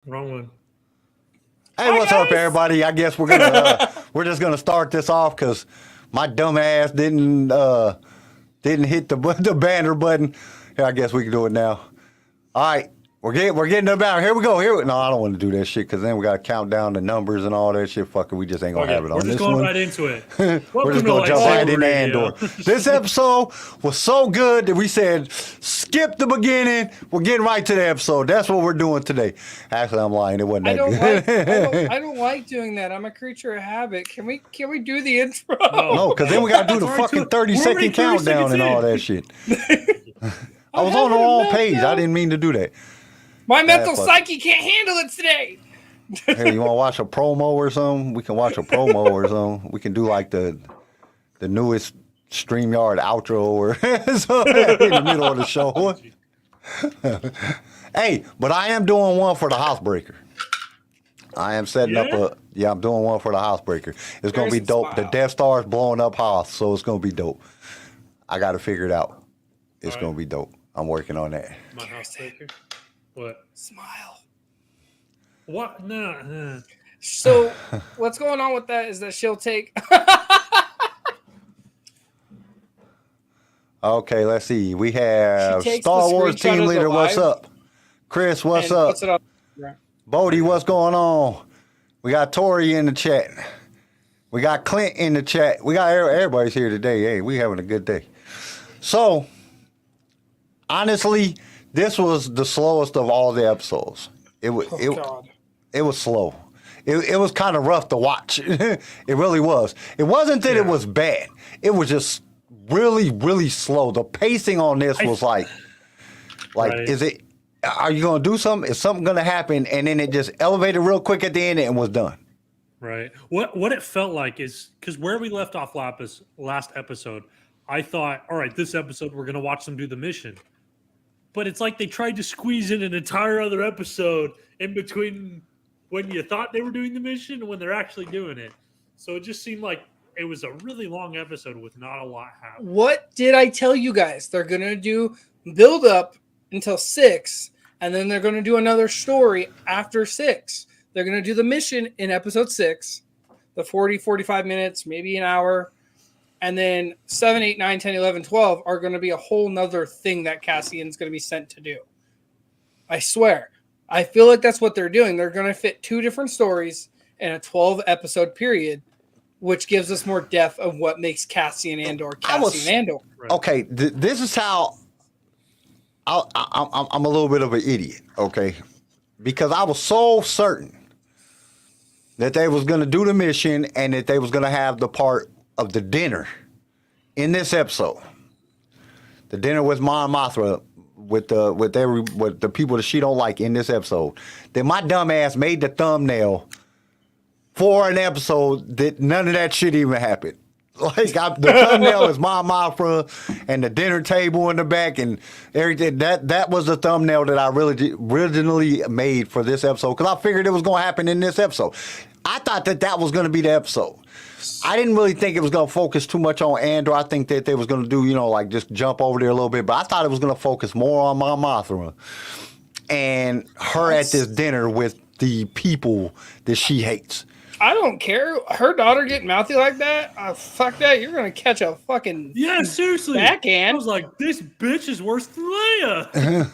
Wrong one. Hey, what's up, everybody? I guess we're just gonna start this off because my dumb ass didn't hit the banner button. Here, I guess we can do it now. All right, we're getting about. Here we go. No, I don't want to do that shit because then we got to count down the numbers and all that shit. Fuck it, we just ain't gonna have it on We're just this going one. right into it. We're just gonna jump right into Andor. This episode was so good that we said skip the beginning. We're getting right to the episode. That's what we're doing today. Actually, I'm lying. It wasn't that good. I don't like doing that. I'm a creature of habit. Can we do the intro? No, because then we got to do the fucking 30-second countdown and all that shit. I was on the wrong page. I didn't mean to do that. My mental psyche can't handle it today. Hey, you want to watch a promo or something? We can watch a promo or something. We can do like the newest StreamYard outro or something in the middle of the show. Hey, but I am doing one for the Housebreaker. I am setting up I'm doing one for the Housebreaker. It's going to be dope. The Death Star is blowing up House, so it's going to be dope. I got to figure it out. It's going to be dope. I'm working on that. My Housebreaker? What? Smile. What? No. So, what's going on with that is that she'll take... Okay, let's see. We have Star Wars team leader. What's up? Chris, what's up? Bodie, what's going on? We got Tori in the chat. We got Clint in the chat. We got everybody's here today. Hey, we having a good day. So, honestly, this was the slowest of all the episodes. It was slow. It was kind of rough to watch. It really was. It wasn't that it was bad. It was just really, really slow. The pacing on this was like, is it? Are you going to do something? Is something going to happen? And then it just elevated real quick at the end and was done. Right. What it felt like is because where we left off last episode, I thought, all right, this episode we're going to watch them do the mission. But it's like they tried to squeeze in an entire other episode in between when you thought they were doing the mission and when they're actually doing it. So it just seemed like it was a really long episode with not a lot happening. What did I tell you guys? They're going to do build up until 6, and then they're going to do another story after 6. They're going to do the mission in episode 6, the 40, 45 minutes, maybe an hour. And then 7, 8, 9, 10, 11, 12 are going to be a whole nother thing that Cassian's going to be sent to do. I swear. I feel like that's what they're doing. They're going to fit 2 different stories in a 12-episode period, which gives us more depth of what makes Cassian Andor. Right. Okay, this is how I'm a little bit of an idiot, okay? Because I was so certain that they was going to do the mission and that they was going to have the part of the dinner in this episode. The dinner with Mon Mothma with the people that she don't like in this episode. Then my dumb ass made the thumbnail for an episode that none of that shit even happened. Like the thumbnail is Mon Mothma and the dinner table in the back and everything. That was the thumbnail that I really originally made for this episode because I figured it was going to happen in this episode. I thought that was going to be the episode. I didn't really think it was going to focus too much on Andor. I think that they was going to do, like just jump over there a little bit. But I thought it was going to focus more on Mon Mothma and her at this dinner with the people that she hates. I don't care. Her daughter getting mouthy like that? Fuck that. You're going to catch a fucking seriously. backhand. I was like, this bitch is worse than Leia.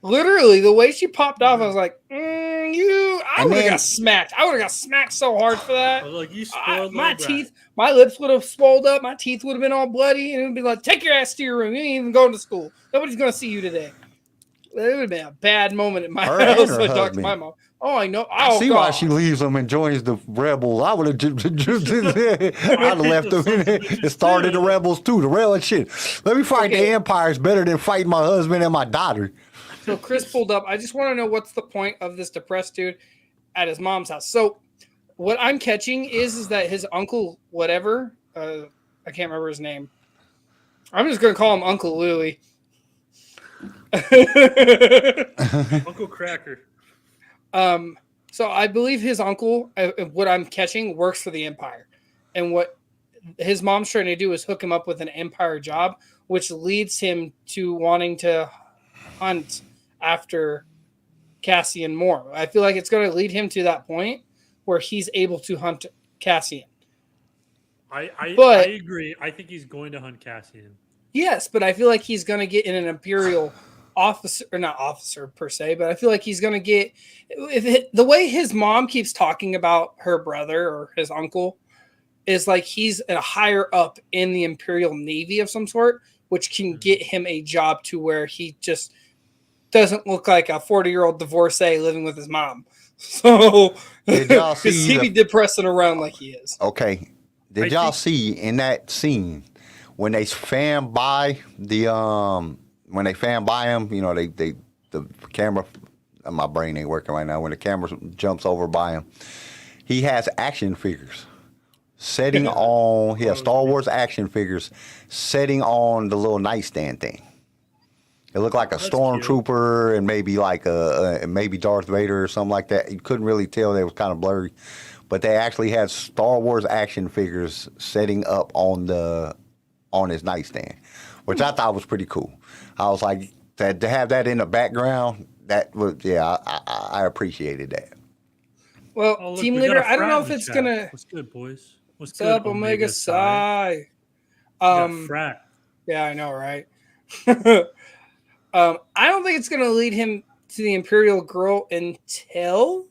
Literally, the way she popped off, I was like, I would have got smacked. I would have got smacked so hard for that. I was like, you spoiled my teeth, my lips would have swelled up. My teeth would have been all bloody. And it would be like, take your ass to your room. You ain't even going to school. Nobody's going to see you today. It would have been a bad moment in my house when I talked to my mom. Oh, I know. I see why she leaves them and joins the rebels. I would have I'd have left them in there and started the rebels too. The real shit. Let me fight the Empire is better than fighting my husband and my daughter. So Chris pulled up. I just want to know what's the point of this depressed dude at his mom's house. So what I'm catching is that his uncle, whatever, I can't remember his name. I'm just going to call him Uncle Louie. Uncle Cracker. So I believe his uncle, what I'm catching, works for the Empire. And what his mom's trying to do is hook him up with an Empire job, which leads him to wanting to hunt after Cassian more. I feel like it's going to lead him to that point where he's able to hunt Cassian. I But- agree. I think he's going to hunt Cassian. Yes, but I feel like he's going to get in an Imperial officer, or not officer per se, but I feel like he's going to get the way his mom keeps talking about her brother or his uncle is like he's a higher up in the Imperial Navy of some sort, which can get him a job to where he just doesn't look like a 40-year-old divorcee living with his mom. So, Did y'all see because he be depressing around like he is. Okay. Did y'all see in that scene when they fan by the when they fan by him, you know, the camera, my brain ain't working right now. When the camera jumps over by him, he has action figures setting on. He has Star Wars action figures setting on the little nightstand thing. It looked like a stormtrooper and maybe like maybe Darth Vader or something like that. You couldn't really tell; they was kind of blurry. But they actually had Star Wars action figures setting up on his nightstand, which I thought was pretty cool. I was like, to have that in the background, that was, yeah, I appreciated that. Well, Oh, look, team we got leader, a I don't know frat if in it's chat. gonna. What's good, boys? What's What's up, Omega Psi? Frat. Yeah, I know, right? I don't think it's gonna lead him to the Imperial Girl until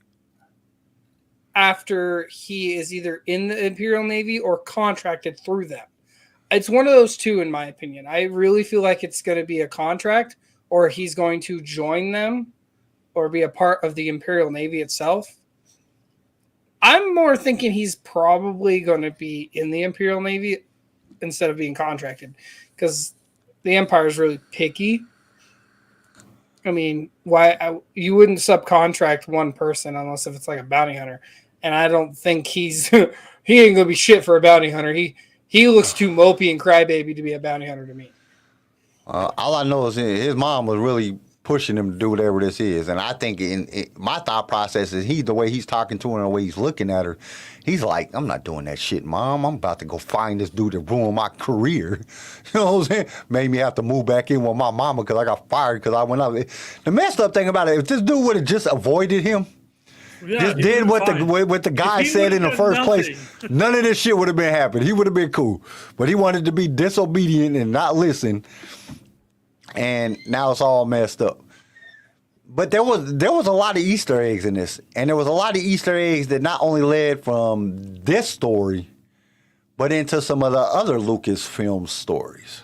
after he is either in the Imperial Navy or contracted through them. It's one of those two, in my opinion. I really feel like it's going to be a contract, or he's going to join them or be a part of the Imperial Navy itself. I'm more thinking he's probably going to be in the Imperial Navy instead of being contracted, because the Empire is really picky. I mean, you wouldn't subcontract one person unless if it's like a bounty hunter, and I don't think he ain't gonna be shit for a bounty hunter. He looks too mopey and crybaby to be a bounty hunter to me. All I know is his mom was really pushing him to do whatever this is, and I think in my thought process is the way he's talking to her and the way he's looking at her, he's like, I'm not doing that shit, Mom. I'm about to go find this dude that ruined my career. You know what I'm saying? Made me have to move back in with my mama because I got fired because I went out. The messed up thing about it, if this dude would have just avoided him, just did what the guy said in the first place, none of this shit would have been happening. He would have been cool. But he wanted to be disobedient and not listen. And now it's all messed up. But there was a lot of Easter eggs in this. And there was a lot of Easter eggs that not only led from this story, but into some of the other Lucasfilm stories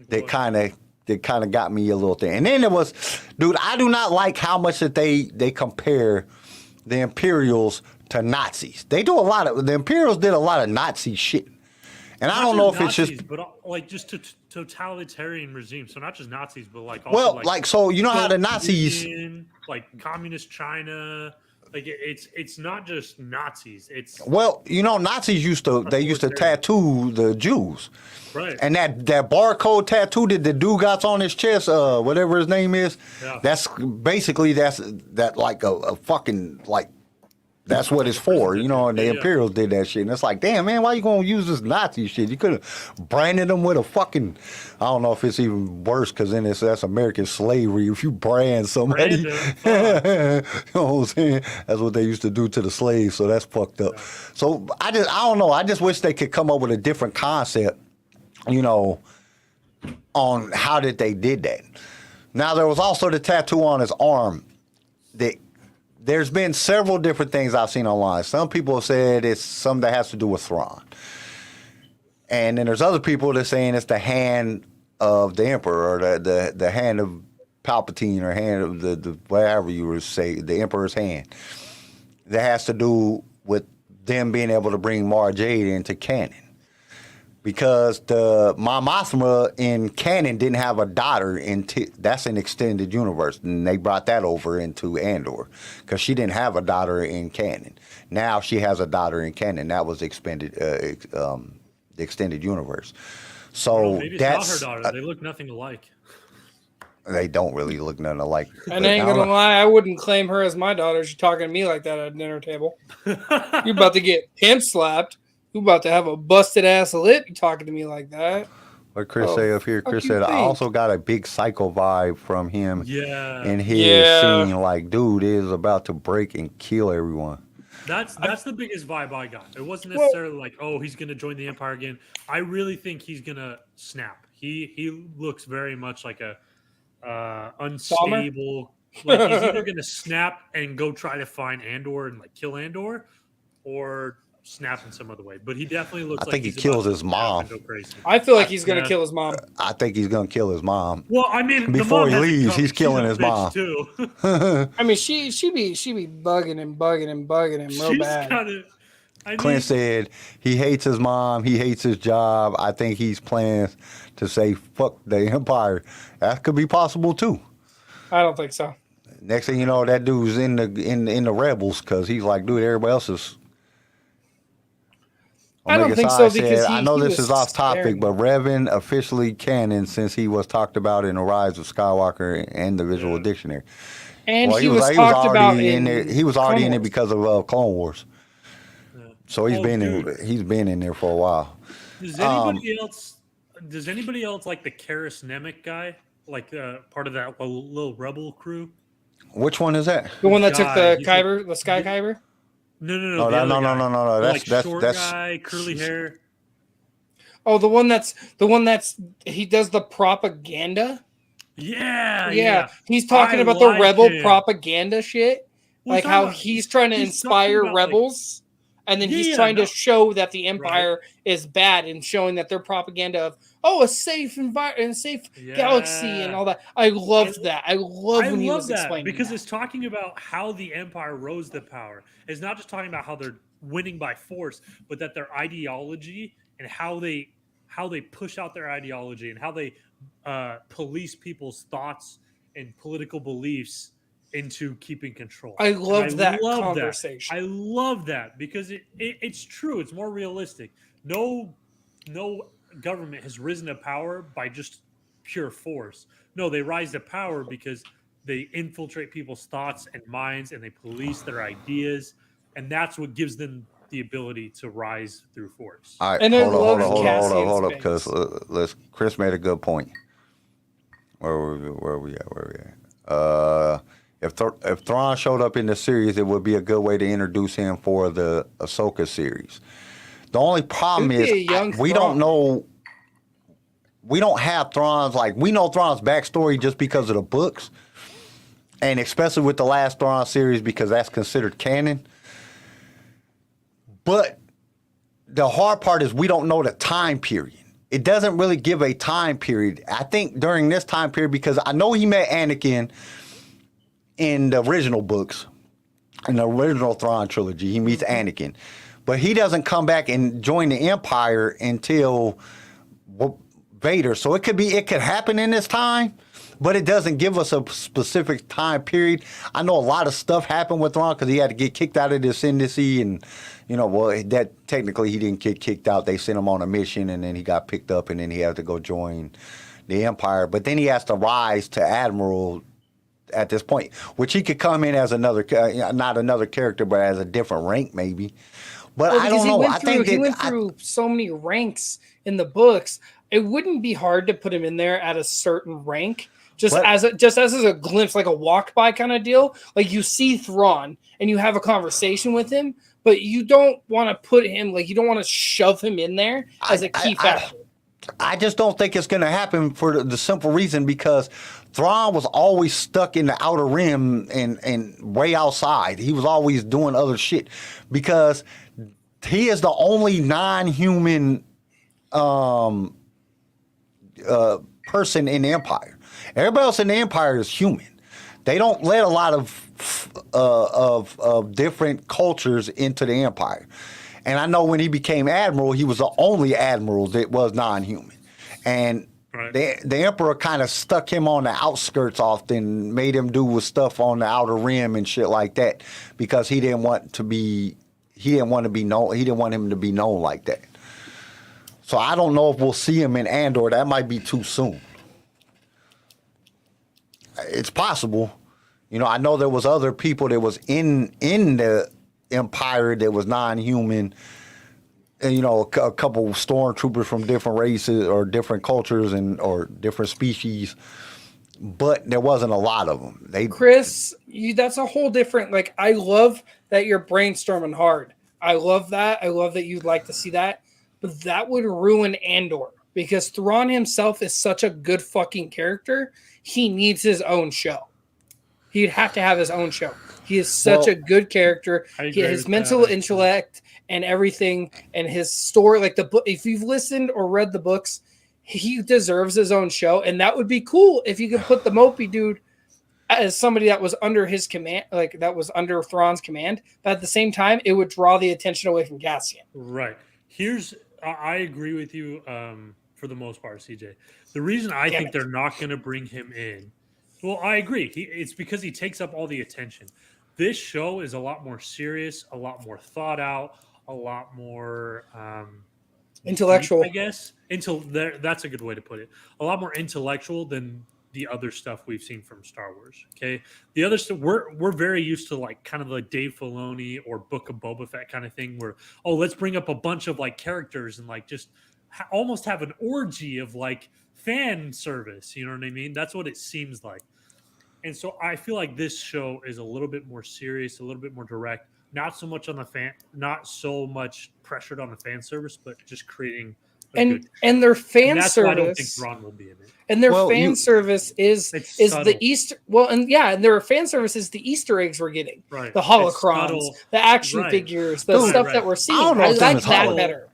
that kind of got me a little thing. And then there was, dude, I do not like how much that they compare the Imperials to Nazis. The Imperials did a lot of Nazi shit. And I don't know if Nazis, it's just, but like just to totalitarian regime. So not just Nazis, but like also also so you know how the Nazis, Union, like communist China, like it's not just Nazis. It's Nazis used to tattoo the Jews, right? And that barcode tattoo that the dude got on his chest, whatever his name is, that's basically that like a fucking like. That's what it's for, and the Imperials did that shit. And it's like, damn, man, why you going to use this Nazi shit? You could have branded them with a fucking, I don't know if it's even worse because then that's American slavery. If you brand somebody, you know what I'm saying? That's what they used to do to the slaves, so that's fucked up. So I don't know. I just wish they could come up with a different concept, on how they did that. Now, there was also the tattoo on his arm that, there's been several different things I've seen online. Some people have said it's something that has to do with Thrawn. And then there's other people that are saying it's the hand of the Emperor, or the hand of Palpatine, or hand of the whatever you would say, the Emperor's hand. That has to do with them being able to bring Mara Jade into canon. Because the Mos Mothma in canon didn't have a daughter that's an extended universe, and they brought that over into Andor because she didn't have a daughter in canon. Now she has a daughter in canon. That was the extended universe. So maybe it's not her daughter. They look nothing alike. They don't really look nothing alike. And I ain't gonna lie, I wouldn't claim her as my daughter. She's talking to me like that at a dinner table. You about to get pimp slapped. You about to have a busted ass lip. You talking to me like that? What Chris Oh, say up here? fuck Chris you said, I think? also got a big psycho vibe from him Yeah. in his Yeah. scene. Like, dude is about to break and kill everyone. That's the biggest vibe I got. It wasn't Well- necessarily like, oh, he's gonna join the Empire again. I really think he's gonna snap. He looks very much like a unstable. Like he's either gonna snap and go try to find Andor and like kill Andor, or snap in some other way. But he definitely looks I like think he he's kills about to his snap mom. and go crazy. I feel like he's gonna Yeah. kill his mom. I think he's gonna kill his mom. Well, I mean, the Before mom he hasn't leaves, come. he's killing a his bitch, mom. too. I mean, she be bugging him real She's bad. kind of. Clint said he hates his mom. He hates his job. I think he's planning to say fuck the Empire. That could be possible too. I don't think so. Next thing you know, that dude's in the rebels because he's like, dude, everybody else is. I don't Omega think Psi so because said, I know he this was is off topic, staring. but Revan officially canon since he was talked about in the Rise of Skywalker and the Visual Yeah. Dictionary. And Well, he was talked about already in there. He was already Clone in it Wars. because of Clone Wars. Yeah. So he's Oh, been dude. he's been in there for a while. Does anybody else? Does anybody else like the Karis Nemec guy? Like part of that little rebel crew? Which one is that? The one that took Guy, the he's like- Kyber, the Sky Kyber. No, No, the no, other guy. no. The, That's short that's guy, curly hair. Oh, the one that's he does the propaganda. Yeah. He's talking I about the like rebel him. propaganda shit, Well, like he's how talking he's trying to he's talking inspire about, like- rebels, and then he's Yeah, trying no. to show that the Empire is bad and showing that their propaganda of a safe environment, a safe galaxy, and all that. I loved that. I love when he was explaining because that. it's talking about how the Empire rose to power. It's not just talking about how they're winning by force, but that their ideology and how they push out their ideology and how they police people's thoughts and political beliefs into keeping control. I And loved that love conversation. I love that because it's true. It's more realistic. No government has risen to power by just pure force. No, they rise to power because they infiltrate people's thoughts and minds and they police their ideas, and that's what gives them the ability to rise through force. all right. And I Hold love on, Cassian's because Chris made a good point. Where we at? If Thrawn showed up in the series, it would be a good way to introduce him for the Ahsoka series. The only problem It would is be a young we Thrawn. don't know. We don't have Thrawn's we know Thrawn's backstory just because of the books, and especially with the last Thrawn series because that's considered canon. But the hard part is we don't know the time period. It doesn't really give a time period. I think during this time period, because I know he met Anakin in the original books, in the original Thrawn trilogy, he meets Anakin. But he doesn't come back and join the Empire until Vader. So it could happen in this time, but it doesn't give us a specific time period. I know a lot of stuff happened with Thrawn because he had to get kicked out of the ascendancy, and that technically he didn't get kicked out. They sent him on a mission, and then he got picked up, and then he had to go join the Empire. But then he has to rise to Admiral at this point, which he could come in as not another character, but as a different rank maybe. But I don't know. He went through so many ranks in the books. It wouldn't be hard to put him in there at a certain rank, as a glimpse, like a walk by kind of deal. Like you see Thrawn and you have a conversation with him, but you don't want to put him you don't want to shove him in there as a key factor. I just don't think it's going to happen for the simple reason because Thrawn was always stuck in the outer rim and way outside. He was always doing other shit because he is the only non-human person in the Empire. Everybody else in the Empire is human. They don't let a lot of different cultures into the Empire. And I know when he became admiral, he was the only admiral that was non-human. And Right. the Emperor kind of stuck him on the outskirts often, made him do stuff on the outer rim and shit like that because he didn't want him to be known like that. So I don't know if we'll see him in Andor. That might be too soon. It's possible. I know there was other people that was in the Empire that was non-human and, you know, a couple stormtroopers from different races or different cultures or different species, but there wasn't a lot of them. Chris, that's a whole different. Like, I love that you're brainstorming hard. I love that. I love that you'd like to see that, but that would ruin Andor because Thrawn himself is such a good fucking character. He needs his own show. He'd have to have his own show. He is such a good character. His mental intellect and everything, and his story, like the book. If you've listened or read the books, he deserves his own show, and that would be cool if you could put the mopey dude as somebody that was under his command, like that was under Thrawn's command. But at the same time, it would draw the attention away from Cassian. Right. I agree with you for the most part, CJ. The reason I think they're not going to bring him in, well, I agree. It's because he takes up all the attention. This show is a lot more serious, a lot more thought out, a lot more intellectual, I guess. That's a good way to put it. A lot more intellectual than the other stuff we've seen from Star Wars. Okay, the other stuff we're very used to, like kind of like Dave Filoni or Book of Boba Fett kind of thing, where let's bring up a bunch of like characters and like just almost have an orgy of like fan service. You know what I mean? That's what it seems like. And so I feel like this show is a little bit more serious, a little bit more direct. Not so much pressured on the fan service, but just creating and their fan that's service. Why I don't think Ron will be in it. And their fan service is the Easter. Well, and their fan service is the Easter eggs we're getting, right? The holocrons, the action figures, the stuff that we're seeing. I like that better.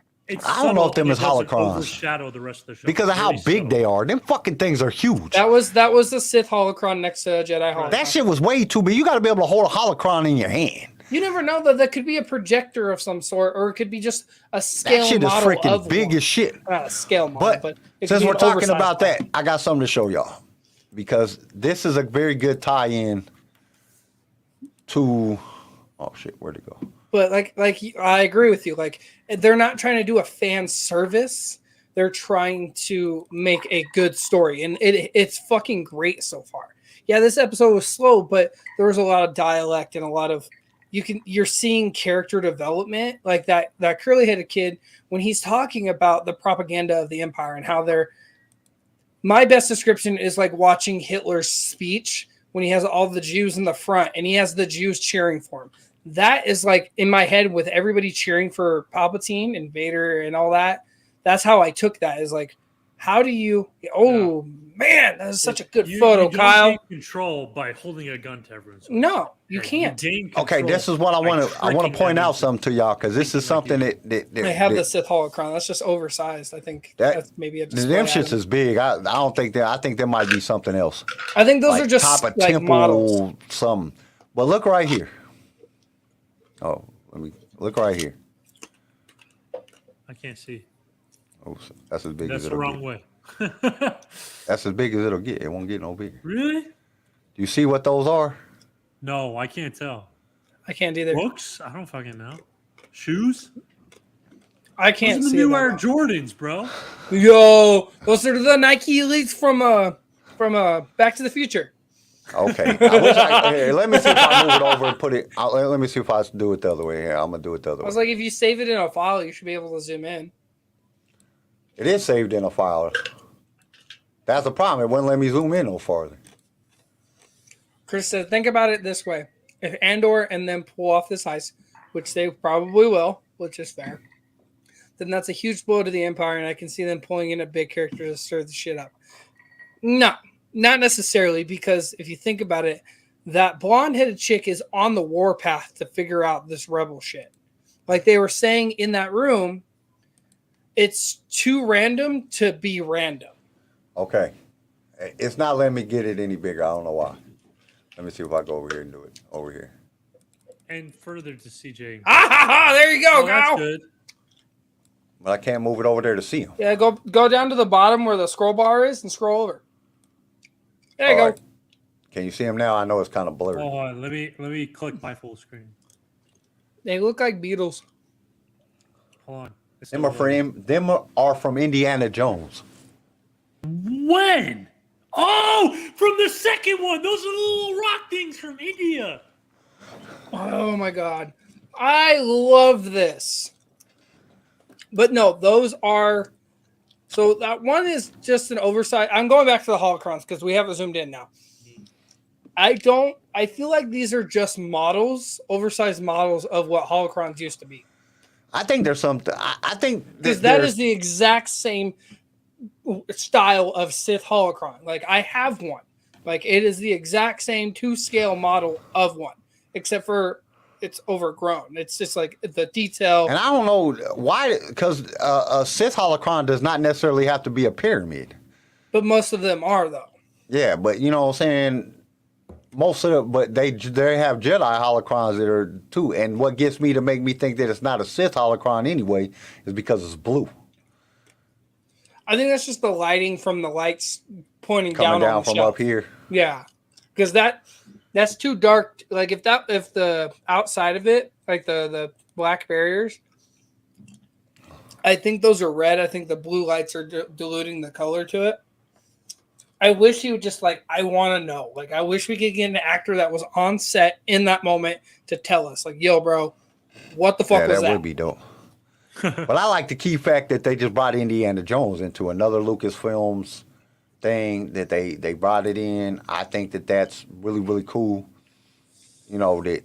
I don't know if them is holocrons. Overshadow the rest of the show because of how big they are. Them fucking things are huge. That was the Sith holocron next to Jedi holocron. That shit was way too big. You got to be able to hold a holocron in your hand. You never know that could be a projector of some sort, or it could be just a scale model. That shit is freaking big as shit. Not a scale model, but since we're talking about that, I got something to show y'all because this is a very good tie-in to. Oh shit, where'd it go? But like I agree with you. Like they're not trying to do a fan service. They're trying to make a good story, and it's fucking great so far. Yeah, this episode was slow, but there was a lot of dialect and a lot of you're seeing character development, like that curly-headed kid when he's talking about the propaganda of the Empire and how they're. My best description is like watching Hitler's speech when he has all the Jews in the front and he has the Jews cheering for him. That is like in my head with everybody cheering for Palpatine and Vader and all that. That's how I took that. Is like, how do you? Oh man, that is such a good photo, Kyle. You don't gain control by holding a gun to everyone. No, you can't. Okay, this is what I want to point out something to y'all because this is something that they have the Sith holocron. That's just oversized. I think that's maybe a display. Them shits is big. I don't think that. I think there might be something else. I think those like are just top of like temple, models. Something. But look right here. Oh, let me look right here. I can't see. Oh, that's as big as it'll get. That's the wrong way. That's as big as it'll get. It won't get no bigger. Really? Do you see what those are? No, I can't tell. I can't either. Books? I don't fucking know. Shoes? I can't those are see the new Air Jordans, bro. Yo, those are the Nike Elites from Back to the Future. Okay. Here, let me see if I move it over and put it. Let me see if I do it the other way. Here, I'm gonna do it the other way. I was like, if you save it in a file, you should be able to zoom in. It is saved in a file. That's the problem. It wouldn't let me zoom in no farther. Chris said, think about it this way. If Andor and them pull off this heist, which they probably will, which is fair, then that's a huge blow to the Empire, and I can see them pulling in a big character to stir the shit up. No, not necessarily, because if you think about it, that blonde-headed chick is on the warpath to figure out this rebel shit. Like they were saying in that room, it's too random to be random. Okay. It's not letting me get it any bigger. I don't know why. Let me see if I go over here and do it. Over here. And further to CJ. There you go, That's good. But I can't move it over there to see him. Yeah, go down to the bottom where the scroll bar is and scroll over. There you go. Right. Can you see him now? I know it's kind of blurry. Hold on. Let me click my full screen. They look like beetles. Hold on. Them are from Indiana Jones. When? Oh, from the second one. Those are the little rock things from India. Oh my god. I love this. But no, those are. So that one is just an oversight. I'm going back to the holocrons because we have it zoomed in now. I feel like these are just models, oversized models of what holocrons used to be. I think there's something. I think Because that is the exact same style of Sith holocron. Like I have one. Like it is the exact same 2-scale model of one, except for it's overgrown. It's just like the detail. And I don't know why, because a Sith holocron does not necessarily have to be a pyramid. But most of them are though. Yeah, but you know what I'm saying. Most of them, but they have Jedi holocrons that are too. And what gets me to make me think that it's not a Sith holocron anyway is because it's blue. I think that's just the lighting from the lights pointing Coming down on the from shelf. up here. Yeah, because that's too dark. Like if the outside of it, like the black barriers, I think those are red. I think the blue lights are diluting the color to it. I wish he would just I want to know. Like, I wish we could get an actor that was on set in that moment to tell us, like, yo, bro, what the fuck was that? That would be dope. But I like the key fact that they just brought Indiana Jones into another Lucasfilms thing, that they brought it in. I think that that's really, really cool. You know, that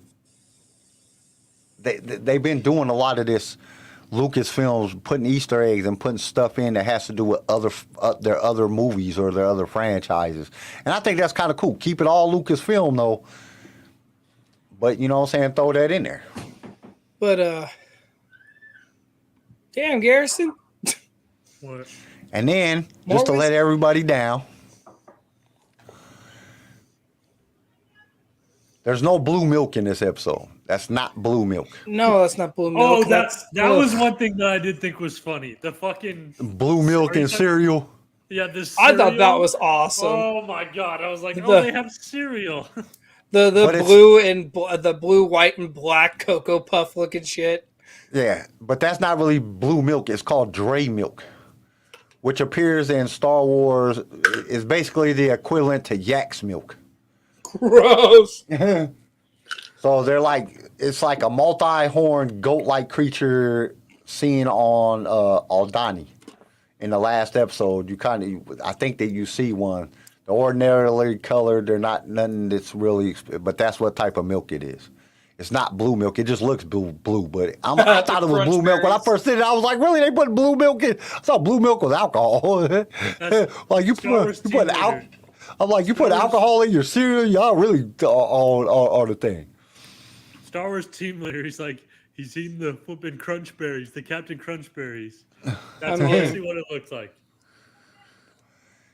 they've been doing a lot of this Lucasfilms, putting Easter eggs and putting stuff in that has to do with their other movies or their other franchises. And I think that's kind of cool. Keep it all Lucasfilm, though. But, you know what I'm saying, throw that in there. But, damn, Garrison. What? And then, just to let everybody down, there's no blue milk in this episode. That's not blue milk. No, that's not blue milk. Oh, that was one thing that I did think was funny. The fucking blue milk and cereal. Yeah, this. I thought that was awesome. Oh my god! I was like, they have cereal. The blue and the blue, white, and black Cocoa Puff looking shit. Yeah, but that's not really blue milk. It's called Dre milk, which appears in Star Wars. Is basically the equivalent to Yak's milk. Gross. So it's like a multi-horned goat-like creature seen on Aldani. In the last episode, I think that you see one. They're ordinarily colored. They're not nothing that's really, but that's what type of milk it is. It's not blue milk. It just looks blue. But I thought it was blue milk when I first did it. I was like, really? They put blue milk in? I thought blue milk was alcohol. Like you put alcohol. I'm like, you put alcohol in your cereal? Y'all really are the thing. Star Wars team leader, he's eating the flipping crunch berries, the Captain Crunch berries. That's honestly what it looks like.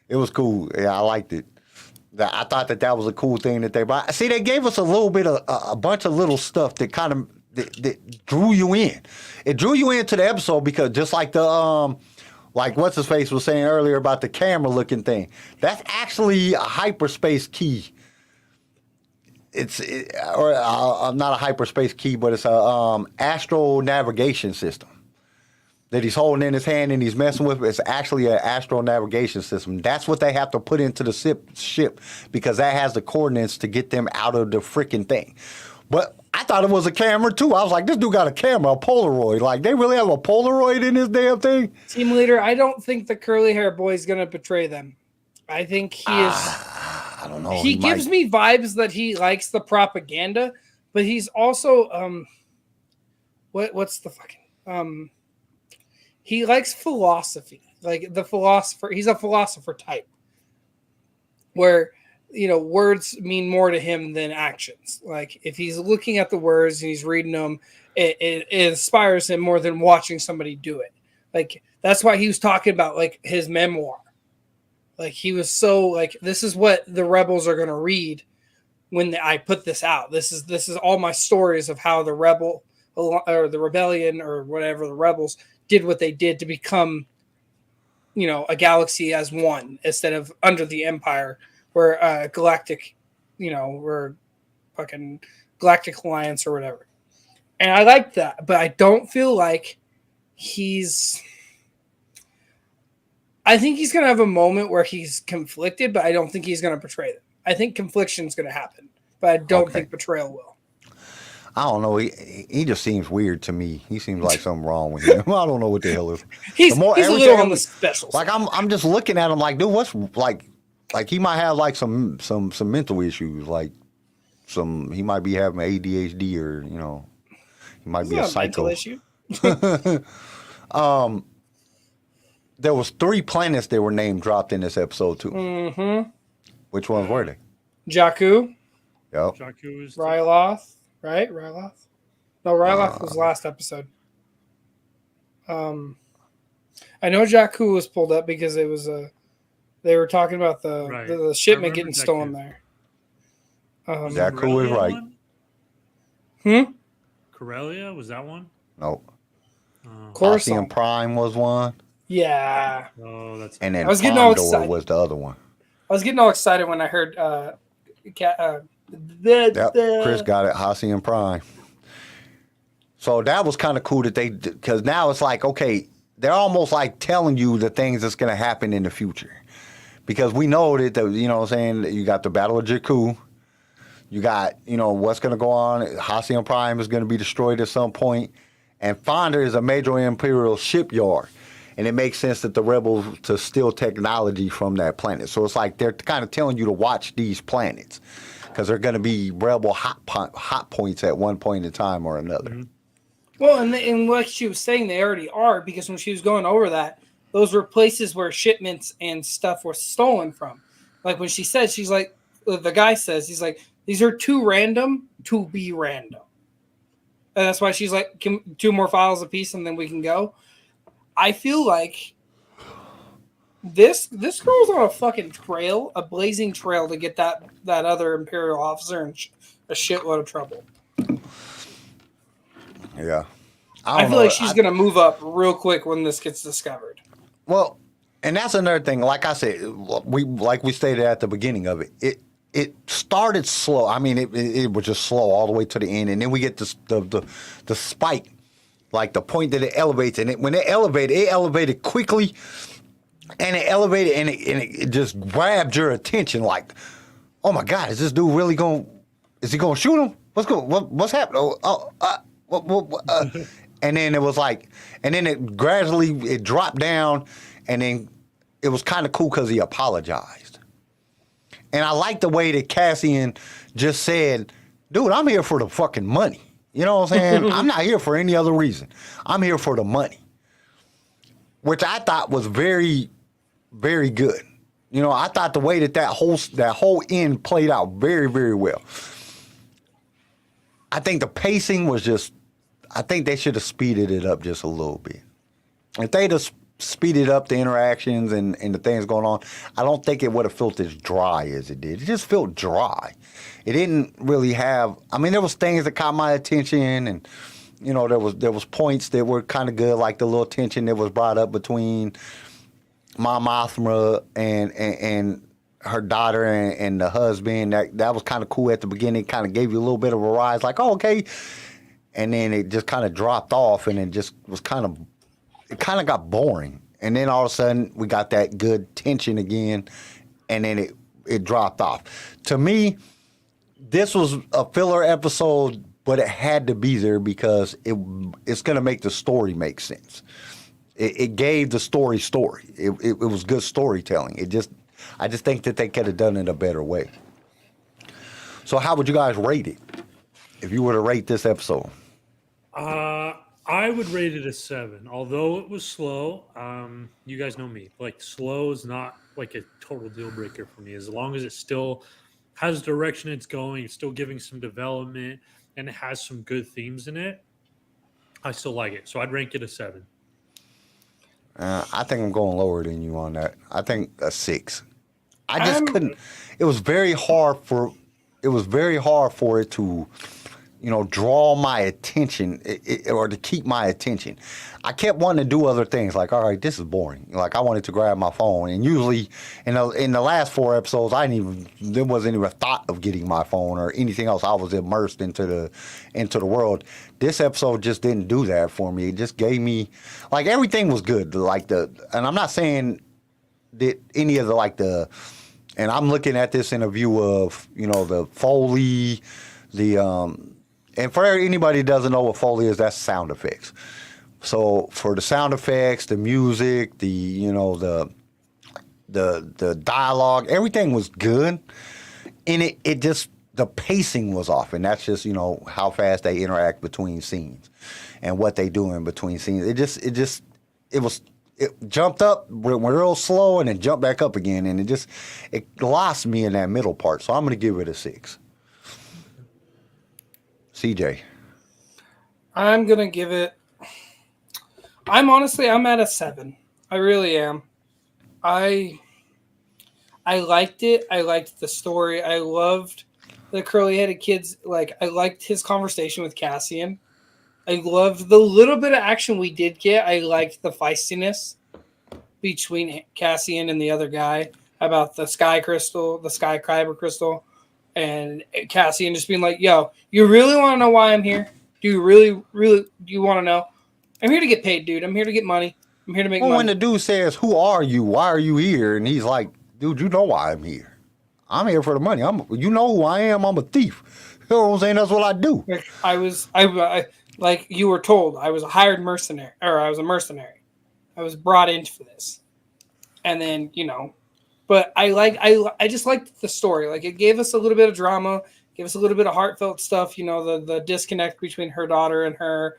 It was cool. Yeah, I liked it. I thought that was a cool thing that they brought. See, they gave us a little bit of a bunch of little stuff that kind of that drew you in. It drew you into the episode because just like the like what's his face was saying earlier about the camera looking thing. That's actually a hyperspace key. Not a hyperspace key, but it's a astro navigation system that he's holding in his hand and he's messing with. It's actually an astro navigation system. That's what they have to put into the ship because that has the coordinates to get them out of the freaking thing. But I thought it was a camera too. I was like, this dude got a camera, a Polaroid. Like, they really have a Polaroid in this damn thing? Team leader, I don't think the curly hair boy is going to betray them. I think he is. I don't know. He gives me vibes that he likes the propaganda, but he's also what's the fucking he likes philosophy, like the philosopher. He's a philosopher type, where words mean more to him than actions. Like if he's looking at the words and he's reading them, it inspires him more than watching somebody do it. Like that's why he was talking about like his memoir. Like he was so like, this is what the rebels are going to read when I put this out. This is all my stories of how the rebel or the rebellion or whatever, the rebels did what they did to become, a galaxy as one instead of under the Empire, where galactic, we're fucking Galactic Alliance or whatever. And I like that, but I don't feel like I think he's going to have a moment where he's conflicted, but I don't think he's going to betray them. I think confliction is going to happen, but I don't think betrayal will. I don't know. He just seems weird to me. He seems like something wrong with him. I don't know what the hell is. He's a every little time- on the special Like side. I'm just looking at him like, dude, what's like he might have like some mental issues. Like he might be having ADHD or he might It's be a not a mental psycho. issue. There was 3 planets that were name dropped in this episode too. Mm-hmm. Which ones were they? Jakku, Yep. Jakku is Ryloth, right? Ryloth? No, Ryloth was last episode. I know Jakku was pulled up because it was they were talking about the Right. the I shipment remember getting Jakku. stolen there. Jakku is right. Corellia, was that one? No. Cassian Coruscant. Prime was one, Yeah. Oh, that's and then I was getting all Condor excited. was the other one. I was getting all excited when I heard Yep, Chris got it, Cassian Prime. So that was kind of cool that because now it's like, okay, they're almost like telling you the things that's going to happen in the future. Because we know that, you know what I'm saying, you got the Battle of Jakku, you got, what's going to go on, Cassian Prime is going to be destroyed at some point, and Fonder is a major Imperial shipyard. And it makes sense that the rebels to steal technology from that planet. So it's like they're kind of telling you to watch these planets because they're going to be rebel hot points at one point in time or another. Mm-hmm. Well, and like she was saying, they already are, because when she was going over that, those were places where shipments and stuff were stolen from. Like when she said, she's like, the guy says, he's like, these are too random to be random. And that's why she's like, 2 more files apiece and then we can go. I feel like this girl's on a fucking trail, a blazing trail to get that other Imperial officer in a shitload of trouble. Yeah. I feel like she's going to move up real quick when this gets discovered. Well, and that's another thing. Like I said, we stated at the beginning of it. It started slow. I mean, it was just slow all the way to the end, and then we get the spike, like the point that it elevates, and when it elevated quickly, and it elevated, and it just grabbed your attention. Like, oh my God, is this dude really going? Is he going to shoot him? What's happening? And then it was like, and then it gradually dropped down, and then it was kind of cool because he apologized. And I like the way that Cassian just said, dude, I'm here for the fucking money. You know what I'm saying? I'm not here for any other reason. I'm here for the money. Which I thought was very, very good. I thought the way that whole end played out very, very well. I think the pacing was I think they should have speeded it up just a little bit. If they'd have speeded up the interactions and the things going on, I don't think it would have felt as dry as it did. It just felt dry. It didn't really have, there was things that caught my attention, and, there was points that were kind of good, like the little tension that was brought up between Mom Mothma and her daughter and the husband. That was kind of cool at the beginning. Kind of gave you a little bit of a rise, like, oh, okay. And then it just kind of dropped off, and it just was it kind of got boring. And then all of a sudden we got that good tension again, and then it dropped off. To me, this was a filler episode, but it had to be there because it's going to make the story make sense. It gave the story. It was good storytelling. I just think that they could have done it a better way. So how would you guys rate it if you were to rate this episode? I would rate it a 7. Although it was slow, you guys know me. Like, slow is not like a total deal breaker for me. As long as it still has direction it's going, it's still giving some development, and it has some good themes in it, I still like it. So I'd rank it a 7. I think I'm going lower than you on that. I think a 6. I just couldn't. It was very hard for it to, draw my attention or to keep my attention. I kept wanting to do other things. Like, all right, this is boring. Like, I wanted to grab my phone, and usually in the last 4 episodes, there wasn't even a thought of getting my phone or anything else. I was immersed into the world. This episode just didn't do that for me. It just gave me, like, everything was good. And I'm not saying that any of and I'm looking at this in a view of, the Foley, the and for anybody who doesn't know what Foley is, that's sound effects. So for the sound effects, the music, the dialogue, everything was good. And it just, the pacing was off. And that's just, how fast they interact between scenes and what they do in between scenes. It jumped up, went real slow, and then jumped back up again. And it lost me in that middle part. So I'm going to give it a 6. CJ. I'm going to give it, I'm at a 7. I really am. I liked it. I liked the story. I loved the curly-headed kids. Like, I liked his conversation with Cassian. I loved the little bit of action we did get. I liked the feistiness between Cassian and the other guy about the sky kyber crystal, and Cassian just being like, "Yo, you really want to know why I'm here? Do you really, do you want to know? I'm here to get paid, dude. I'm here to get money. I'm here to make money." When the dude says, "Who are you? Why are you here?" and he's like, "Dude, you know why I'm here. I'm here for the money. You know who I am. I'm a thief. You know what I'm saying? That's what I do." I like you were told, I was a hired mercenary, or I was a mercenary. I was brought in for this. And then, but I just liked the story. Like, it gave us a little bit of drama, gave us a little bit of heartfelt stuff, the disconnect between her daughter and her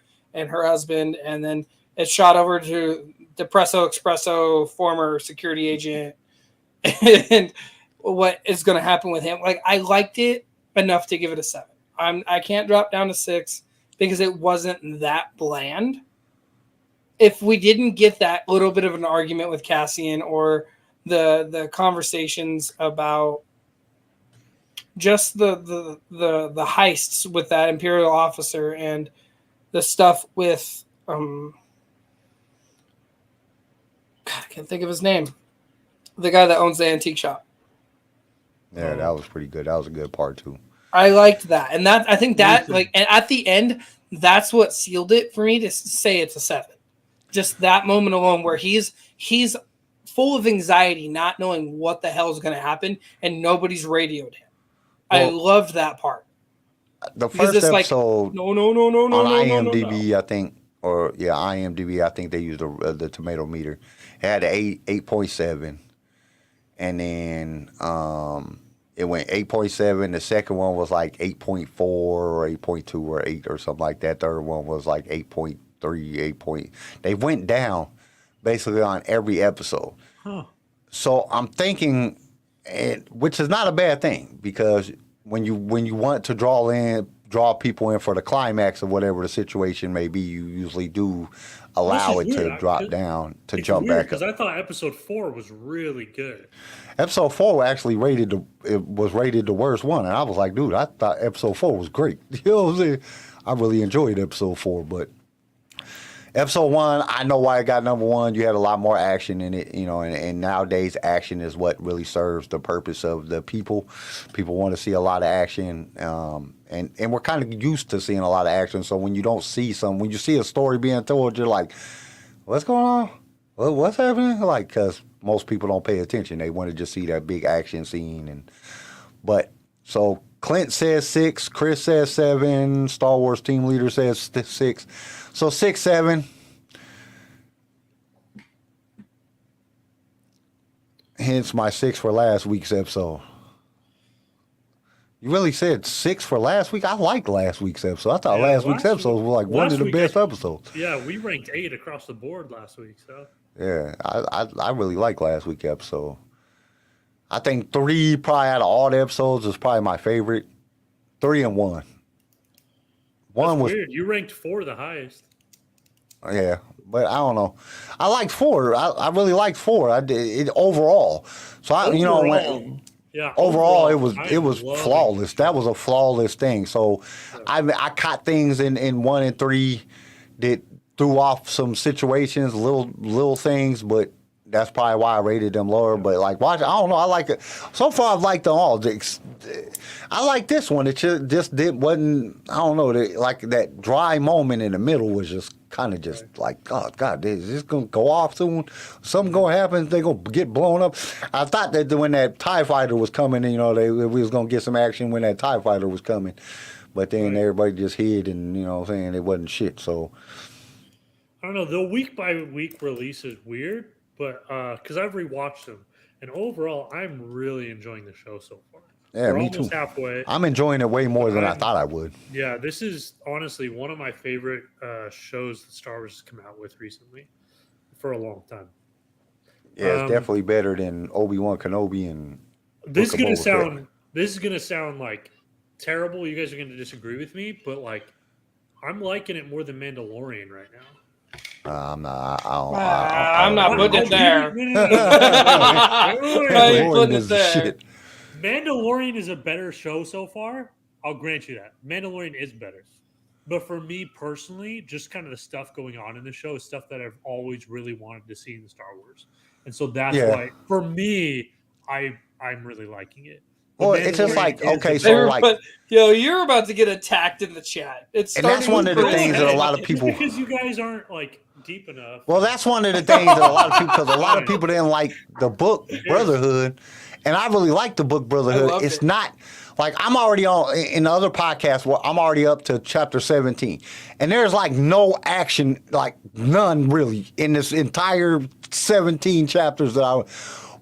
husband. And then it shot over to Depresso Expresso, former security agent, and what is going to happen with him. Like, I liked it enough to give it a 7. I can't drop down to 6 because it wasn't that bland. If we didn't get that little bit of an argument with Cassian, or the conversations about just the heists with that Imperial officer, and the stuff with God, I can't think of his name. The guy that owns the antique shop. Yeah, that was pretty good. That was a good part too. I liked that. And I think that, like, and at the end, that's what sealed it for me to say it's a 7. Just that moment alone where he's full of anxiety, not knowing what the hell is going to happen, and nobody's radioed him. I loved that part. The first episode, no, on IMDb, no. I think, IMDb, I think they used the tomato meter. It had an 8.7, and then it went 8.7. The second one was like 8.4 or 8.2 or 8 or something like that. Third one was like 8.3, 8. They went down basically on every episode. Huh. So I'm thinking, which is not a bad thing, because when you want to draw people in for the climax of whatever the situation may be, you usually do allow it to drop down to jump back up. Because I thought episode 4 was really good. Episode 4 actually was rated the worst one, and I was like, dude, I thought episode 4 was great. You know what I'm saying? I really enjoyed episode 4, but episode 1, I know why it got number 1. You had a lot more action in it, and nowadays action is what really serves the purpose of the people. People want to see a lot of action, and we're kind of used to seeing a lot of action. So when you don't see when you see a story being told, you're like, what's going on? What's happening? Like, because most people don't pay attention. They want to just see that big action scene. So Clint says 6, Chris says 7, Star Wars team leader says 6. So 6, 7. Hence my 6 for last week's episode. You really said 6 for last week? I liked last week's episode. I thought last week's episode was like one of the best episodes. Yeah, we ranked 8 across the board last week. So yeah, I really liked last week's episode. I think 3 probably out of all the episodes is probably my favorite. 3 and 1. One was weird. You ranked 4 the highest. Yeah, but I don't know. I liked 4. I really liked 4. I did it overall. So overall it was flawless. That was a flawless thing. So I caught things in 1 and 3 that threw off some situations, little things, but that's probably why I rated them lower. But like, I don't know. I like it. So far, I've liked them all. I like this one. It wasn't. I don't know. Like that dry moment in the middle was just kind of just like, oh God, is this gonna go off soon? Something gonna happen? They gonna get blown up? I thought that when that TIE fighter was coming, we was gonna get some action when that TIE fighter was coming. But then Right. everybody just hid, and you know what I'm saying, it wasn't shit. So I don't know. The week by week release is weird, but because I've rewatched them, and overall, I'm really enjoying the show so far. yeah, We're me almost too. halfway. I'm enjoying it way more than I I'm- thought I would. Yeah, this is honestly one of my favorite shows that Star Wars has come out with recently for a long time. Yeah, it's Um, definitely better than Obi-Wan Kenobi and This is Book of gonna Boba Fett. sound. This is gonna sound like terrible. You guys are gonna disagree with me, but like, I'm liking it more than Mandalorian right now. I'm not. I don't, I'm not don't putting agree. it there. No. How you putting it is the there? shit. Mandalorian is a better show so far. I'll grant you that. Mandalorian is better. But for me personally, just kind of the stuff going on in the show is stuff that I've always really wanted to see in Star Wars. And so that's Yeah. why, for me, I'm really liking it. But Well, it's just Mandalorian like, is okay, the so better- like, But yo, you're about to get attacked in the chat. It's And that's starting one with of the Bruce. things that a lot of Just people. because you guys aren't like deep enough. Well, that's one of the things that a lot of people, because a lot of people didn't like the book Brotherhood, and I really like the book Brotherhood. loved It's it. not like I'm already on in the other podcast. Well, I'm already up to chapter 17, and there's like no action, like none really in this entire 17 chapters that I.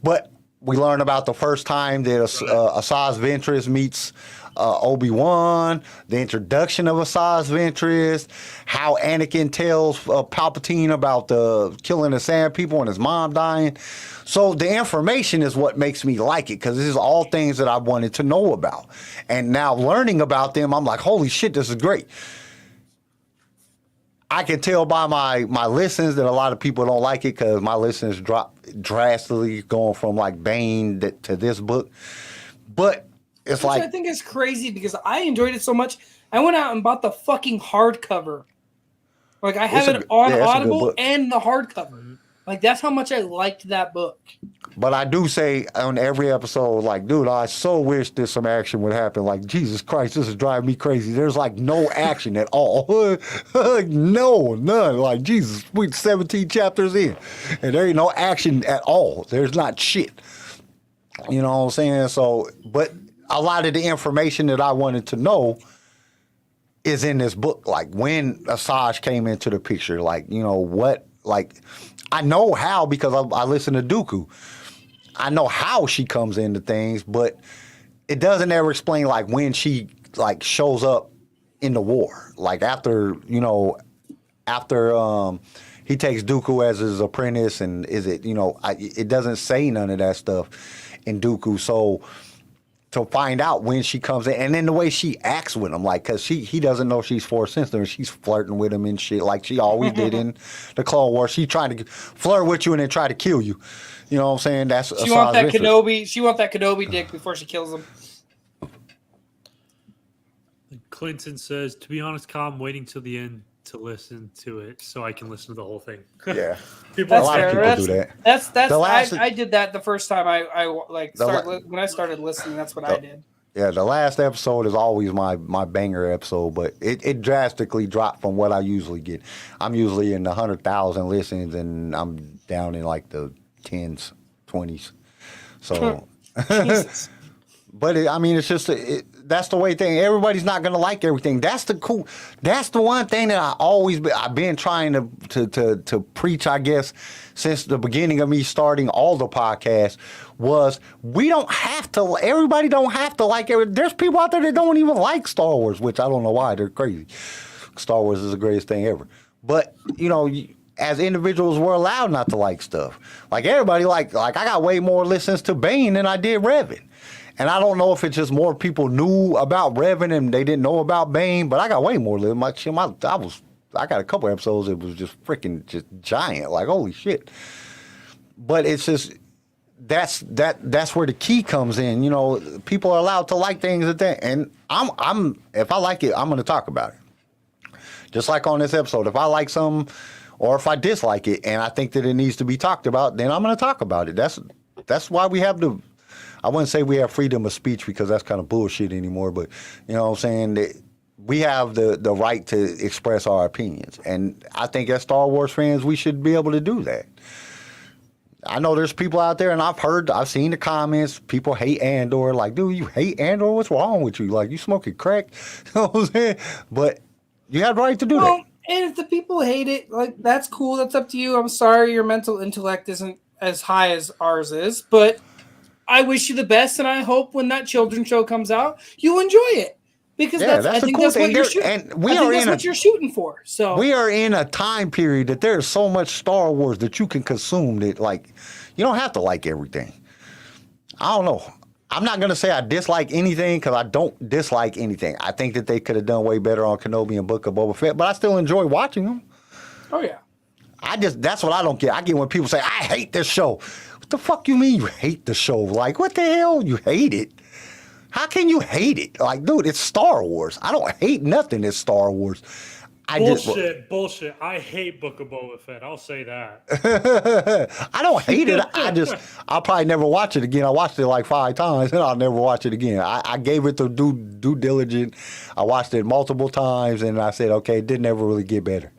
But we learn about the first time that Asajj Ventress meets Obi-Wan, the introduction of Asajj Ventress, how Anakin tells Palpatine about the killing the Sand People and his mom dying. So the information is what makes me like it, because this is all things that I wanted to know about. And now learning about them, I'm like, holy shit, this is great. I can tell by my listens that a lot of people don't like it, because my listens drop drastically going from like Bane to this book. But it's Which I like, think is crazy because I enjoyed it so much. I went out and bought the fucking hardcover. Like I have It's a it good- on yeah, it's a good Audible book. and the hardcover. Like that's how much I liked that book. but I do say on every episode, like, dude, I so wish there's some action would happen. Like, Jesus Christ, this is driving me crazy. There's like no action at all. No, none. Like, Jesus, we're 17 chapters in, and there ain't no action at all. There's not shit. You know what I'm saying? So, but a lot of the information that I wanted to know is in this book. Like when Asajj came into the picture, like, you know, what, like, I know how because I listen to Dooku. I know how she comes into things, but it doesn't ever explain like when she like shows up in the war. Like after, you know, after he takes Dooku as his apprentice, and is it, you know, it doesn't say none of that stuff in Dooku. So to find out when she comes in, and then the way she acts with him, like, cause he doesn't know she's Force sensitive, and she's flirting with him and shit, like she always did in the Clone Wars. She trying to flirt with you and then try to kill you. You know what I'm saying? That's She want that Asajj Ventress. Kenobi. She want that Kenobi dick before she kills him. Clinton says, to be honest, Kyle, I'm waiting till the end to listen to it so I can listen to the whole thing. Yeah. People A That's lot of fair. people That's, do that. That's The last- I did that the first time I like The started when I started listening. That's what I did. Yeah, the last episode is always my banger episode, but it drastically dropped from what I usually get. I'm usually in the 100,000 listens, and I'm down in like the 10s, 20s. So, Jesus. but I mean, it's just that's the way thing. Everybody's not gonna like everything. That's the one thing that I've been trying to preach, I guess, since the beginning of me starting all the podcasts. Was we don't have to. Everybody don't have to like everything. There's people out there that don't even like Star Wars, which I don't know why. They're crazy. Star Wars is the greatest thing ever. But you know, as individuals, we're allowed not to like stuff. Like everybody, like I got way more listens to Bane than I did Revan. And I don't know if it's just more people knew about Revan and they didn't know about Bane, but I got way more listens. I got a couple episodes that was just freaking just giant, like holy shit. But it's just that's where the key comes in. You know, people are allowed to like things and I'm if I like it, I'm going to talk about it. Just like on this episode, if I like something or if I dislike it and I think that it needs to be talked about, then I'm going to talk about it. That's why we have I wouldn't say we have freedom of speech because that's kind of bullshit anymore, but you know what I'm saying? We have the right to express our opinions. And I think as Star Wars fans, we should be able to do that. I know there's people out there, and I've seen the comments. People hate Andor. Like, dude, you hate Andor? What's wrong with you? Like, you smoking crack? You know what I'm saying? But you have the right to do that. And if the people hate it, like, that's cool. That's up to you. I'm sorry your mental intellect isn't as high as ours is, but I wish you the best, and I hope when that children's show comes out, you enjoy it. Because I think that's what you're shooting. And that's what you're shooting for. So we are in a time period that there's so much Star Wars that you can consume that, like, you don't have to like everything. I don't know. I'm not gonna say I dislike anything because I don't dislike anything. I think that they could have done way better on Kenobi and Book of Boba Fett, but I still enjoy watching them. Oh yeah. That's what I don't get. I get when people say I hate this show. What the fuck you mean you hate the show? Like, what the hell? You hate it? How can you hate it? Like, dude, it's Star Wars. I don't hate nothing that's Star Wars. Bullshit. I hate Book of Boba Fett. I'll say that. I don't hate it. I'll probably never watch it again. I watched it like 5 times, and I'll never watch it again. I gave it the due diligence. I watched it multiple times, and I said, okay, it didn't ever really get better.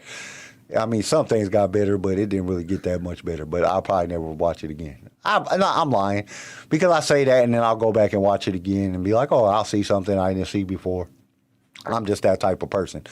I mean, some things got better, but it didn't really get that much better. But I'll probably never watch it again. I'm lying because I say that, and then I'll go back and watch it again and be like, oh, I'll see something I didn't see before. I'm just that type of person.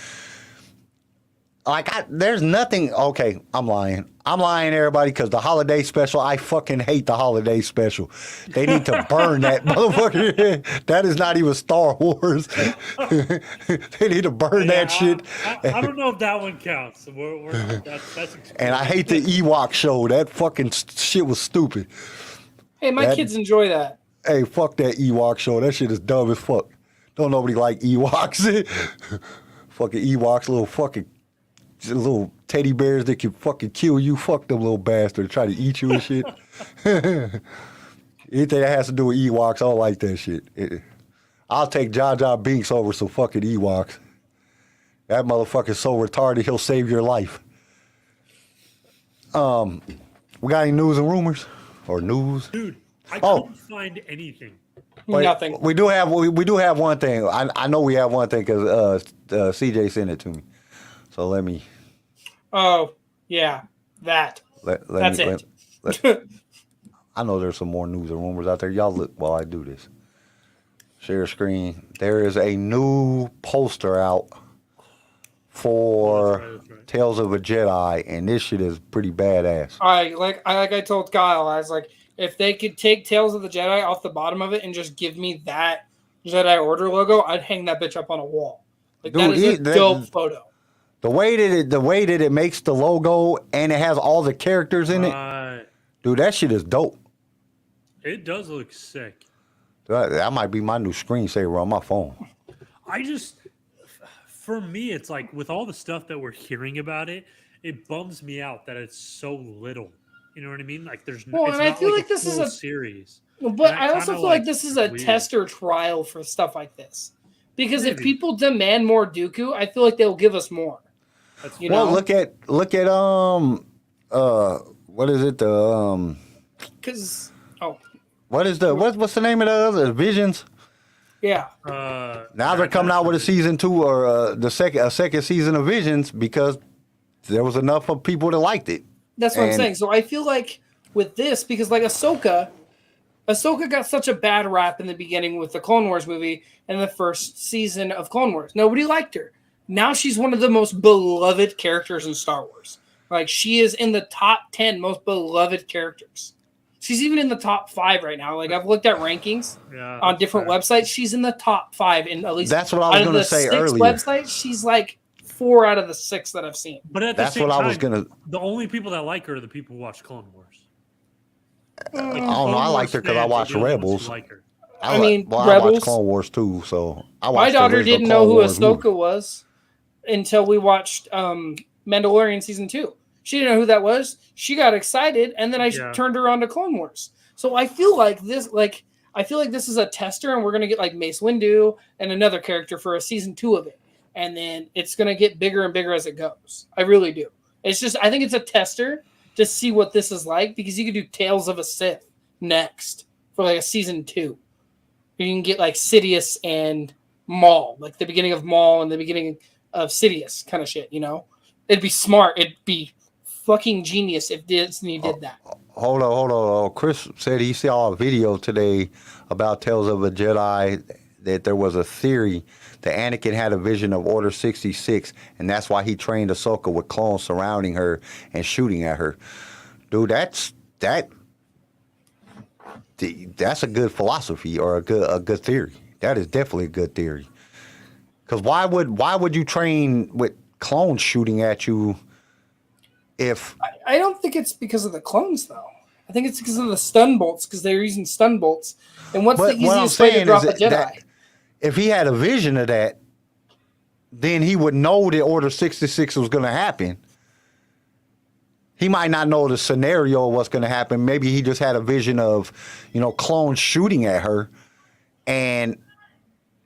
Like, there's nothing. Okay, I'm lying. I'm lying, everybody, because the holiday special, I fucking hate the holiday special. They need to burn that motherfucker. That is not even Star Wars. They need to burn that shit. I don't know if that one counts. That's and I hate the Ewok show. That fucking shit was stupid. Hey, my kids enjoy that. Hey, fuck that Ewok show. That shit is dumb as fuck. Don't nobody like Ewoks. Fucking Ewoks, little teddy bears that can fucking kill you. Fuck them little bastards. Try to eat you and shit. Anything that has to do with Ewoks, I don't like that shit. I'll take Jar Jar Binks over some fucking Ewoks. That motherfucker's so retarded, he'll save your life. We got any news and rumors? Or news? Dude, I couldn't find anything. Wait, nothing. We do have one thing. I know we have one thing because CJ sent it to me. So let me. Oh yeah, that. That's it. I know there's some more news and rumors out there. Y'all look while I do this. Share screen. There is a new poster out for That's right. Tales of a Jedi, and this shit is pretty badass. I told Kyle, I was like, if they could take Tales of the Jedi off the bottom of it and just give me that Jedi Order logo, I'd hang that bitch up on a wall. Like, dude, that is a dope photo. The way that it makes the logo and it has all the characters in it, dude, that shit is dope. It does look sick. That might be my new screensaver on my phone. For me, it's like with all the stuff that we're hearing about it, it bums me out that it's so little. You know what I mean? Like there's no. Well, and I feel like this is a series. But I also feel like this is a tester trial for stuff like this, because if people demand more Dooku, I feel like they'll give us more. Well, look at what is it what's the name of the other Visions? Yeah. Now they're coming out with a season 2 or a second season of Visions because there was enough of people that liked it. That's what I'm saying. So I feel like with this, because like Ahsoka got such a bad rap in the beginning with the Clone Wars movie and the first season of Clone Wars. Nobody liked her. Now she's one of the most beloved characters in Star Wars. Like, she is in the top 10 most beloved characters. She's even in the top 5 right now. Like, I've looked at rankings on different websites. She's in the top 5 in at least. That's what I was going to say earlier. Websites, she's like 4 out of the 6 that I've seen. But at the same time, the only people that like her are the people who watch Clone Wars. Like, I don't know. I liked her because I watched Rebels. Rebels. I watched Clone Wars too, so my daughter didn't know who Ahsoka was until we watched Mandalorian season 2. She didn't know who that was. She got excited, and then I turned her on to Clone Wars. So I feel like this is a tester, and we're gonna get like Mace Windu and another character for a season 2 of it, and then it's gonna get bigger and bigger as it goes. I really do. It's just I think it's a tester to see what this is like, because you could do Tales of a Sith next for like a season 2. You can get like Sidious and Maul, like the beginning of Maul and the beginning of Sidious kind of shit, you know? It'd be smart. It'd be fucking genius if Disney did that. hold on. Chris said he saw a video today about Tales of a Jedi that there was a theory that Anakin had a vision of Order 66, and that's why he trained Ahsoka with clones surrounding her and shooting at her. Dude, that's a good philosophy or a good theory. That is definitely a good theory. Because why would you train with clones shooting at you if... I don't think it's because of the clones, though. I think it's because of the stun bolts, because they're using stun bolts. And what's the easiest way to drop a Jedi? If he had a vision of that, then he would know that Order 66 was going to happen. He might not know the scenario of what's going to happen. Maybe he just had a vision of, clones shooting at her, and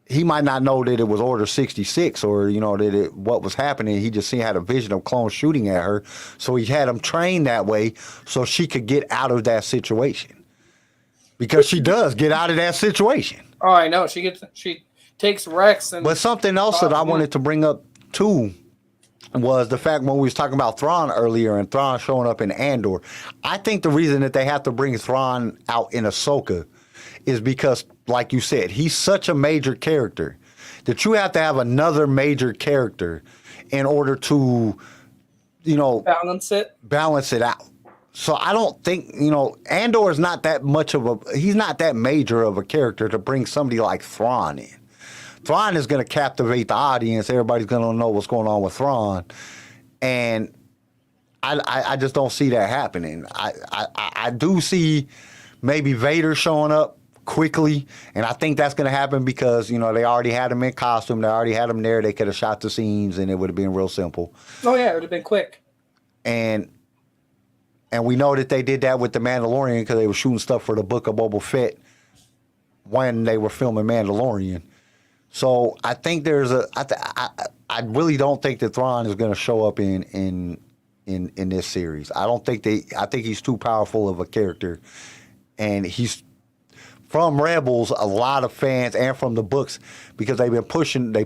he might not know that it was Order 66 or, what was happening. He just had a vision of clones shooting at her. So he had them trained that way so she could get out of that situation. Because she does get out of that situation. Oh, I know. She takes Rex. But something else that I wanted to bring up, too, was the fact when we was talking about Thrawn earlier and Thrawn showing up in Andor. I think the reason that they have to bring Thrawn out in Ahsoka is because, like you said, he's such a major character that you have to have another major character in order to, balance it out. So I don't think, Andor is not that he's not that major of a character to bring somebody like Thrawn in. Thrawn is going to captivate the audience. Everybody's going to know what's going on with Thrawn. And I just don't see that happening. I do see maybe Vader showing up quickly, and I think that's going to happen because, they already had him in costume. They already had him there. They could have shot the scenes, and it would have been real simple. Oh, yeah, it would have been quick. And we know that they did that with the Mandalorian because they were shooting stuff for the Book of Boba Fett when they were filming Mandalorian. So I think I really don't think that Thrawn is going to show up in this series. I think he's too powerful of a character, and he's from Rebels, a lot of fans, and from the books, because they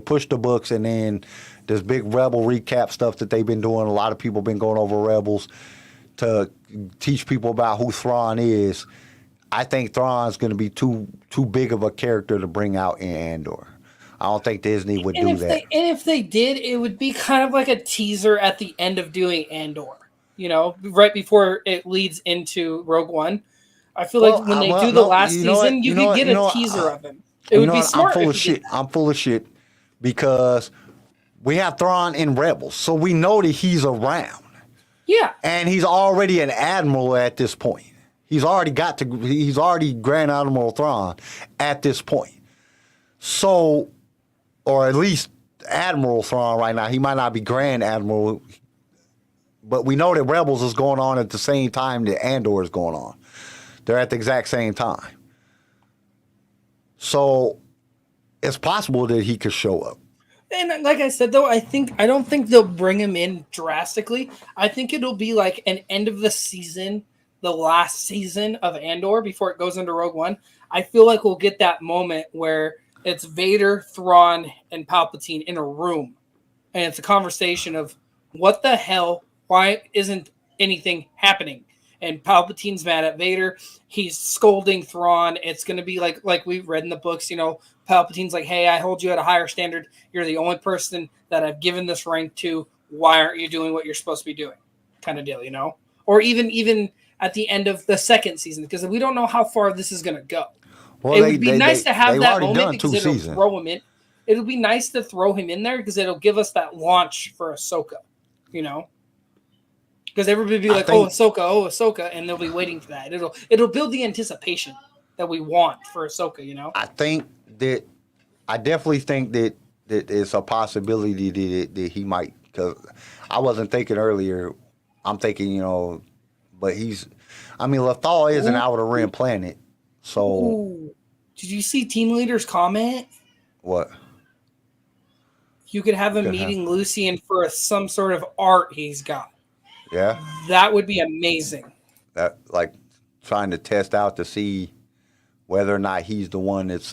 pushed the books, and then this big Rebel recap stuff that they've been doing. A lot of people been going over Rebels to teach people about who Thrawn is. I think Thrawn's going to be too big of a character to bring out in Andor. I don't think Disney would do that. And if they did, it would be kind of like a teaser at the end of doing Andor, right before it leads into Rogue One. I feel like when they do the last season, you could get a teaser of him. It would be smart. I'm full of shit because we have Thrawn in Rebels, so we know that he's around. Yeah. And he's already an admiral at this point. He's already Grand Admiral Thrawn at this point. So, or at least Admiral Thrawn right now. He might not be Grand Admiral, but we know that Rebels is going on at the same time that Andor is going on. They're at the exact same time. So, it's possible that he could show up. And like I said, though, I don't think they'll bring him in drastically. I think it'll be like an end of the season, the last season of Andor before it goes into Rogue One. I feel like we'll get that moment where it's Vader, Thrawn, and Palpatine in a room. And it's a conversation of what the hell, why isn't anything happening? And Palpatine's mad at Vader. He's scolding Thrawn. It's going to be like we've read in the books, Palpatine's like, hey, I hold you at a higher standard. You're the only person that I've given this rank to. Why aren't you doing what you're supposed to be doing? Kind of deal, Or even at the end of the second season, because we don't know how far this is going to go. Well, it would be nice to have that moment because it'll throw him in. It'll be nice to throw him in there because it'll give us that launch for Ahsoka, Because everybody will be like, Ahsoka, and they'll be waiting for that. It'll build the anticipation that we want for Ahsoka, I definitely think that it's a possibility that he might, because I wasn't thinking earlier. I'm thinking, but Lothal is an outer rim planet. So, ooh. Did you see Team Leader's comment? What? You could have him meeting Lucian for some sort of art he's got. Yeah. That would be amazing. That, like, trying to test out to see whether or not he's the one that's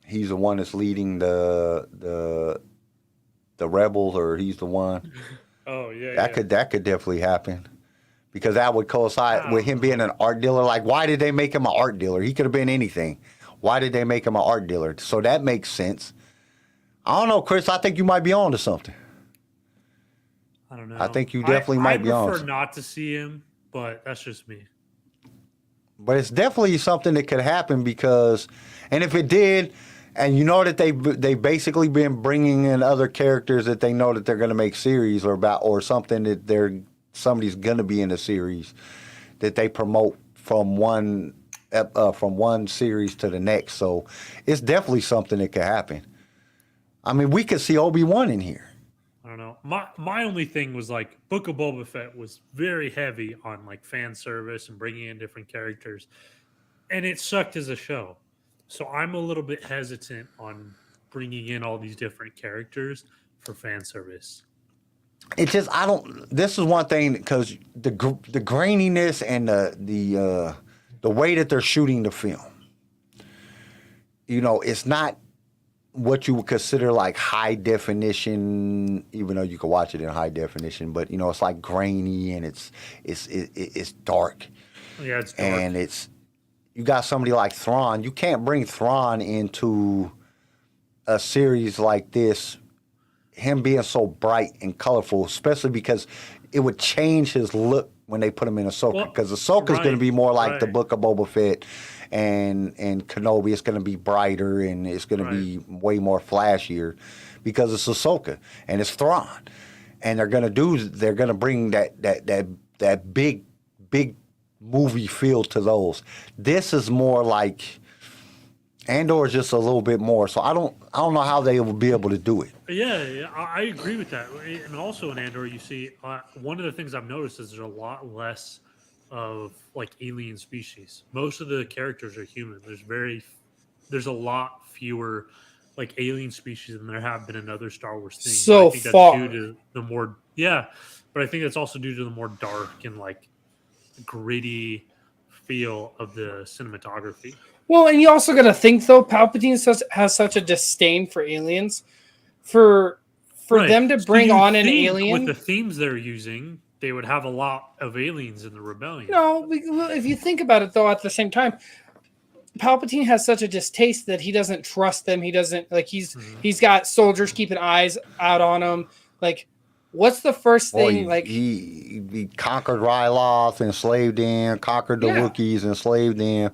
he's the one that's leading the the rebels or he's the one. Oh yeah, That could definitely happen. Because that would coincide with him being an art dealer. Like, why did they make him an art dealer? He could have been anything. Why did they make him an art dealer? So that makes sense. I don't know, Chris. I think you might be on to something. I don't know. I think you definitely might be on. I prefer not to see him, but that's just me. But it's definitely something that could happen because, and if it did, and you know that they basically been bringing in other characters that they know that they're going to make series or something that somebody's going to be in a series that they promote from one series to the next. So it's definitely something that could happen. I mean, we could see Obi-Wan in here. I don't know. My only thing was like Book of Boba Fett was very heavy on like fan service and bringing in different characters, and it sucked as a show. So I'm a little bit hesitant on bringing in all these different characters for fan service. It just This is one thing because the graininess and the way that they're shooting the film. You know, it's not what you would consider like high definition, even though you can watch it in high definition, but you know, it's like grainy and it's dark. Yeah, it's dark. And you got somebody like Thrawn. You can't bring Thrawn into a series like this, him being so bright and colorful, especially because it would change his look when they put him in Ahsoka. Because Ahsoka's going to be more like the Book of Boba Fett. And Kenobi, it's going to be brighter and it's going to be way more flashier because it's Ahsoka and it's Thrawn, and they're going to bring that big movie feel to those. This is more like Andor is just a little bit more. So I don't know how they will be able to do it. Yeah, I agree with that. And also in Andor, you see one of the things I've noticed is there's a lot less of like alien species. Most of the characters are human. There's a lot fewer like alien species than there have been in other Star Wars things. So I think far. that's due to the more but I think that's also due to the more dark and like gritty feel of the cinematography. Well, and you also got to think though, Palpatine has such a disdain for aliens, for them to bring on an alien with the themes they're using. They would have a lot of aliens in the rebellion. No, if you think about it, though, at the same time, Palpatine has such a distaste that he doesn't trust them. He doesn't like he's got soldiers keeping eyes out on him. Like, what's the first thing? He conquered Ryloth, enslaved them, conquered the Wookiees, enslaved them.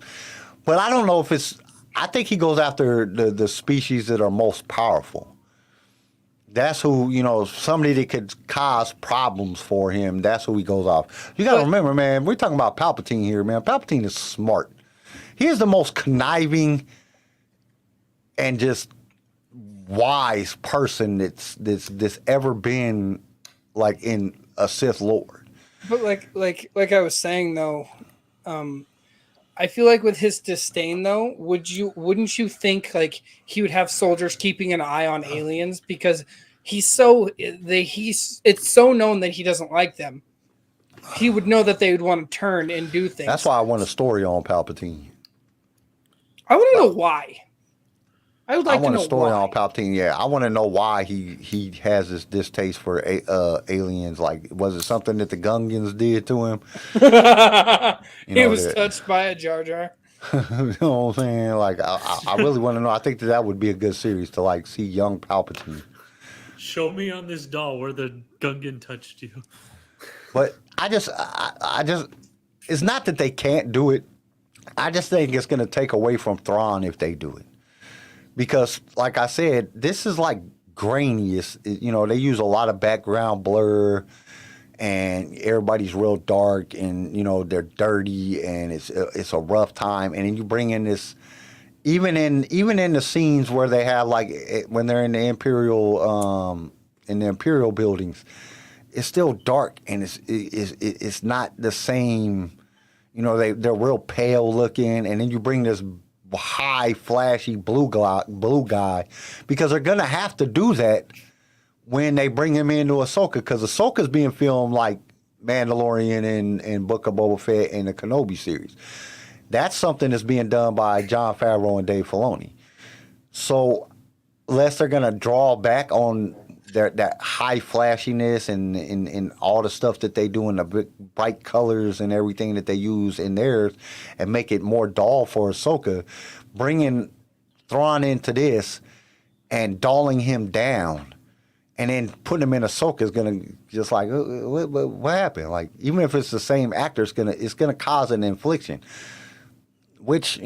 But I don't know if it's. I think he goes after the species that are most powerful. That's who, you know, somebody that could cause problems for him. That's who he goes off. You got to remember, man, we're talking about Palpatine here, man. Palpatine is smart. He is the most conniving and just wise person that's ever been like in a Sith Lord. But like I was saying though, I feel like with his disdain though, wouldn't you think like he would have soldiers keeping an eye on aliens because it's so known that he doesn't like them. He would know that they would want to turn and do things. That's why I want a story on Palpatine. I want to know why. I would like to know why. I want a story on Palpatine. Yeah, I want to know why he has this distaste for aliens. Like, was it something that the Gungans did to him? He was touched by a Jar Jar. You know what I'm saying? Like, I really want to know. I think that would be a good series to like see young Palpatine. Show me on this doll where the Gungan touched you. But I just, it's not that they can't do it. I just think it's going to take away from Thrawn if they do it. Because, like I said, this is like grainy. You know, they use a lot of background blur, and everybody's real dark, and you know they're dirty, and it's a rough time. And then you bring in this, even in the scenes where they have like when they're in the Imperial buildings, it's still dark, and it's not the same. You know, they're real pale looking, and then you bring this high, flashy blue guy, because they're gonna have to do that when they bring him into Ahsoka, because Ahsoka's being filmed like Mandalorian and Book of Boba Fett and the Kenobi series. That's something that's being done by Jon Favreau and Dave Filoni. So, unless they're gonna draw back on that high flashiness and all the stuff that they do in the big, bright colors and everything that they use in theirs and make it more dull for Ahsoka, bringing Thrawn into this and dulling him down and then putting him in Ahsoka is gonna just like what happened? Like even if it's the same actor, it's gonna cause an infliction, which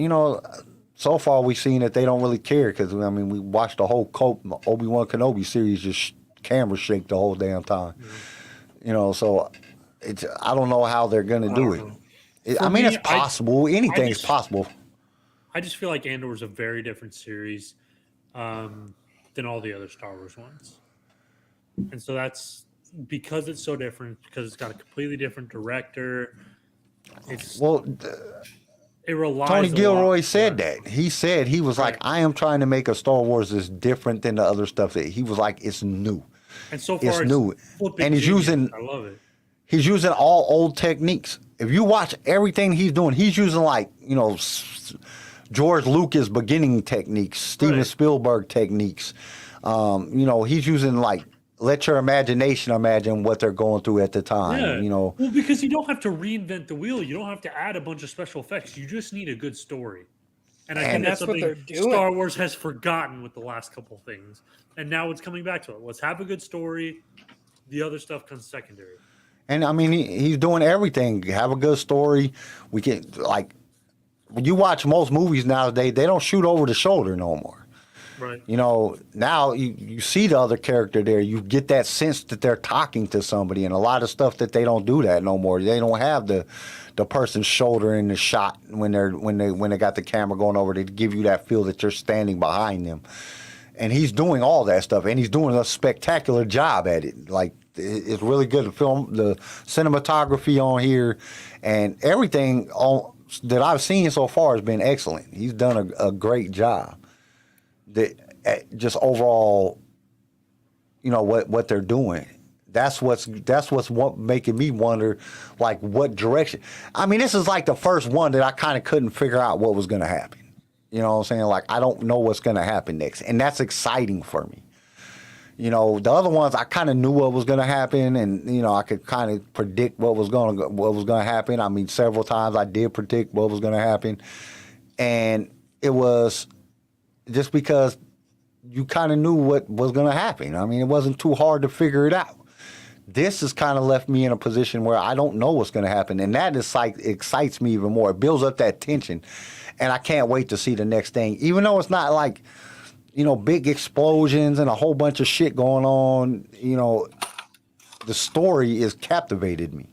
so far we've seen that they don't really care because I mean we watched the whole Obi-Wan Kenobi series just camera shake the whole damn time, So I don't know how they're gonna do it. I mean, it's possible. Anything's possible. I just feel like Andor is a very different series than all the other Star Wars ones, and so that's because it's so different. Because it's got a completely different director. It relies. Tony Gilroy said that. He said he was like, I am trying to make a Star Wars that's different than the other stuff that he was like, it's new. And so far, it's new. And he's using. I love it. He's using all old techniques. If you watch everything he's doing, he's using George Lucas beginning techniques, Steven Spielberg techniques. He's using let your imagination imagine what they're going through at the time. Well, because you don't have to reinvent the wheel. You don't have to add a bunch of special effects. You just need a good story. And I think that's what they're doing. Star Wars has forgotten with the last couple things. And now it's coming back to it. Let's have a good story. The other stuff comes secondary. And I mean, he's doing everything. Have a good story. We can when you watch most movies nowadays, they don't shoot over the shoulder no more. Right. Now you see the other character there. You get that sense that they're talking to somebody, and a lot of stuff that they don't do that no more. They don't have the person's shoulder in the shot when they got the camera going over to give you that feel that you're standing behind them. And he's doing all that stuff, and he's doing a spectacular job at it. Like it's really good. The film, the cinematography on here, and everything that I've seen so far has been excellent. He's done a great job. Just overall, what they're doing. That's what's making me wonder, what direction. I mean, this is the first one that I kind of couldn't figure out what was going to happen. You know what I'm saying? I don't know what's going to happen next, and that's exciting for me. The other ones I kind of knew what was going to happen, and I could kind of predict what was going to happen. I mean, several times I did predict what was going to happen, and it was just because you kind of knew what was going to happen. I mean, it wasn't too hard to figure it out. This has kind of left me in a position where I don't know what's going to happen, and that excites me even more. It builds up that tension, and I can't wait to see the next thing. Even though it's not big explosions and a whole bunch of shit going on, the story has captivated me.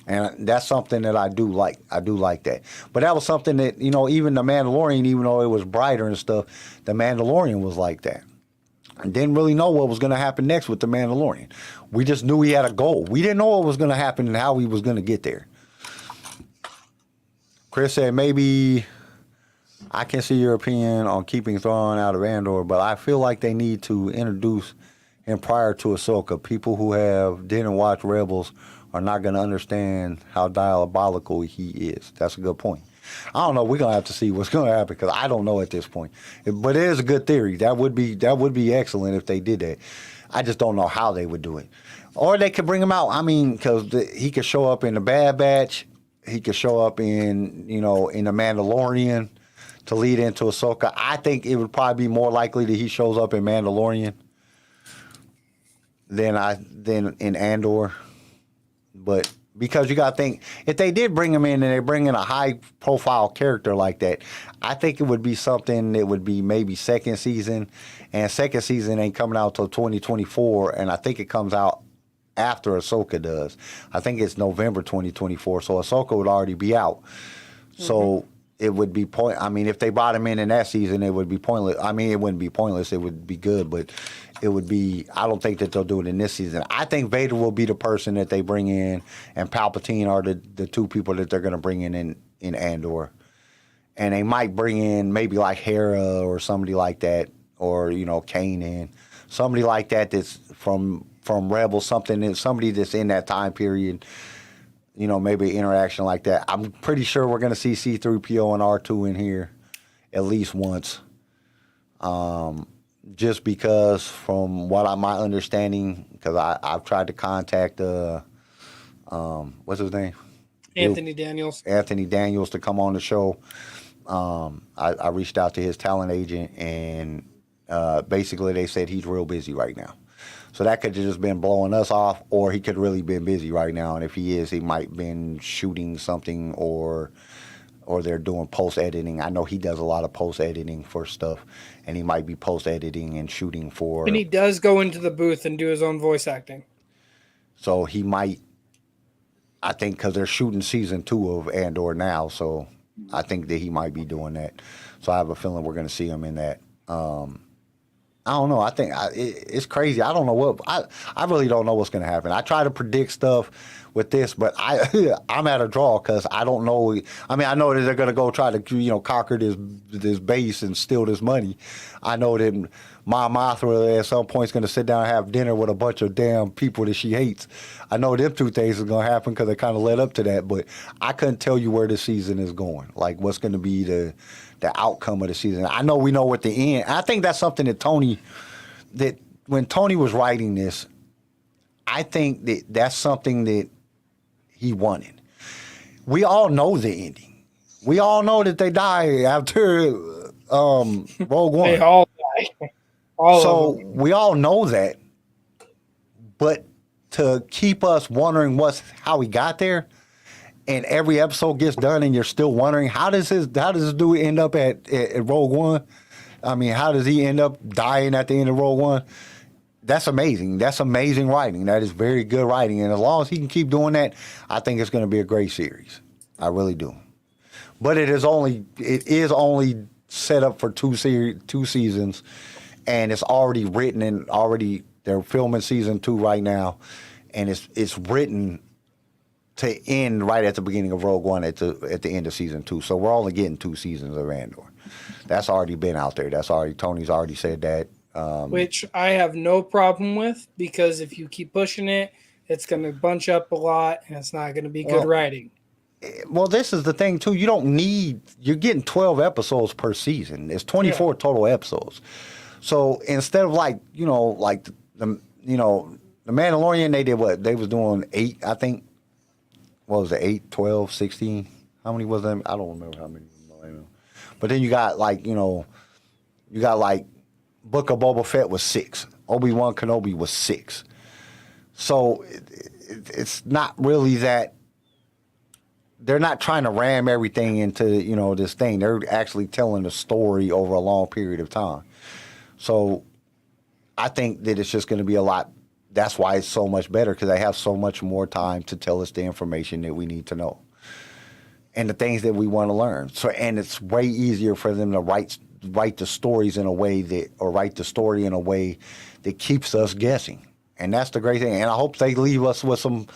And that's something that I do like. I do like that. But that was something that, even The Mandalorian, even though it was brighter and stuff, The Mandalorian was like that. I didn't really know what was going to happen next with The Mandalorian. We just knew he had a goal. We didn't know what was going to happen and how he was going to get there. Chris said, maybe I can see your opinion on keeping Thrawn out of Andor, but I feel like they need to introduce him prior to Ahsoka. People who didn't watch Rebels are not going to understand how diabolical he is. That's a good point. I don't know. We're going to have to see what's going to happen because I don't know at this point. But it is a good theory. That would be excellent if they did that. I just don't know how they would do it. Or they could bring him out. I mean, because he could show up in the Bad Batch. He could show up in The Mandalorian to lead into Ahsoka. I think it would probably be more likely that he shows up in Mandalorian than in Andor. But because you got to think, if they did bring him in and they bring in a high-profile character like that, I think it would be something that would be maybe second season. And second season ain't coming out till 2024, and I think it comes out after Ahsoka does. I think it's November 2024, so Ahsoka would already be out. Mm-hmm. So it would be I mean, if they brought him in that season, it would be pointless. I mean, it wouldn't be pointless. It would be good, but it would be. I don't think that they'll do it in this season. I think Vader will be the person that they bring in, and Palpatine are the two people that they're going to bring in Andor. And they might bring in maybe like Hera or somebody like that, or Kanan, somebody like that that's from Rebels, somebody that's in that time period. Maybe an interaction like that. I'm pretty sure we're going to see C-3PO and R2 in here at least once. just because from my understanding, because I've tried to contact what's his name? Anthony Daniels. Anthony Daniels to come on the show. I reached out to his talent agent, and basically they said he's real busy right now. So that could have just been blowing us off, or he could really been busy right now. And if he is, he might been shooting something, or they're doing post editing. I know he does a lot of post editing for stuff, and he might be post editing and shooting for. And he does go into the booth and do his own voice acting. So he might. I think because they're shooting season 2 of Andor now, so I think that he might be doing that. So I have a feeling we're going to see him in that. I don't know. I think it's crazy. I don't know what I really don't know what's going to happen. I try to predict stuff with this, but I'm at a draw because I don't know. I mean, I know that they're going to go try to conquer this base and steal this money. I know that Mom Mothra at some point is going to sit down and have dinner with a bunch of damn people that she hates. I know them two things are going to happen because they kind of led up to that, but I couldn't tell you where this season is going. Like what's going to be the outcome of the season. I know we know what the end. I think that's something that when Tony was writing this, I think that's something that he wanted. We all know the ending. We all know that they die after Rogue One. They all die. So we all know that. But to keep us wondering how he got there, and every episode gets done, and you're still wondering how does this dude end up at Rogue One? I mean, how does he end up dying at the end of Rogue One? That's amazing. That's amazing writing. That is very good writing, and as long as he can keep doing that, I think it's going to be a great series. I really do. But it is only set up for two seasons, and it's already written and they're filming season 2 right now, and it's written to end right at the beginning of Rogue One at the end of season 2. So we're only getting 2 seasons of Andor. That's already been out there. Tony's already said that. Which I have no problem with, because if you keep pushing it, it's going to bunch up a lot, and it's not going to be good writing. Well, this is the thing too. You're getting 12 episodes per season. It's 24 total episodes. So instead of the Mandalorian, they did what? They was doing 8, I think. What was it, 8, 12, 16? How many was them? I don't remember how many. But then you got Book of Boba Fett was 6. Obi-Wan Kenobi was 6. So it's not really that. They're not trying to ram everything into this thing. They're actually telling the story over a long period of time. So I think that it's just going to be a lot. That's why it's so much better, because they have so much more time to tell us the information that we need to know and the things that we want to learn. So, and it's way easier for them to write the stories in a way write the story in a way that keeps us guessing. And that's the great thing. And I hope they leave us with some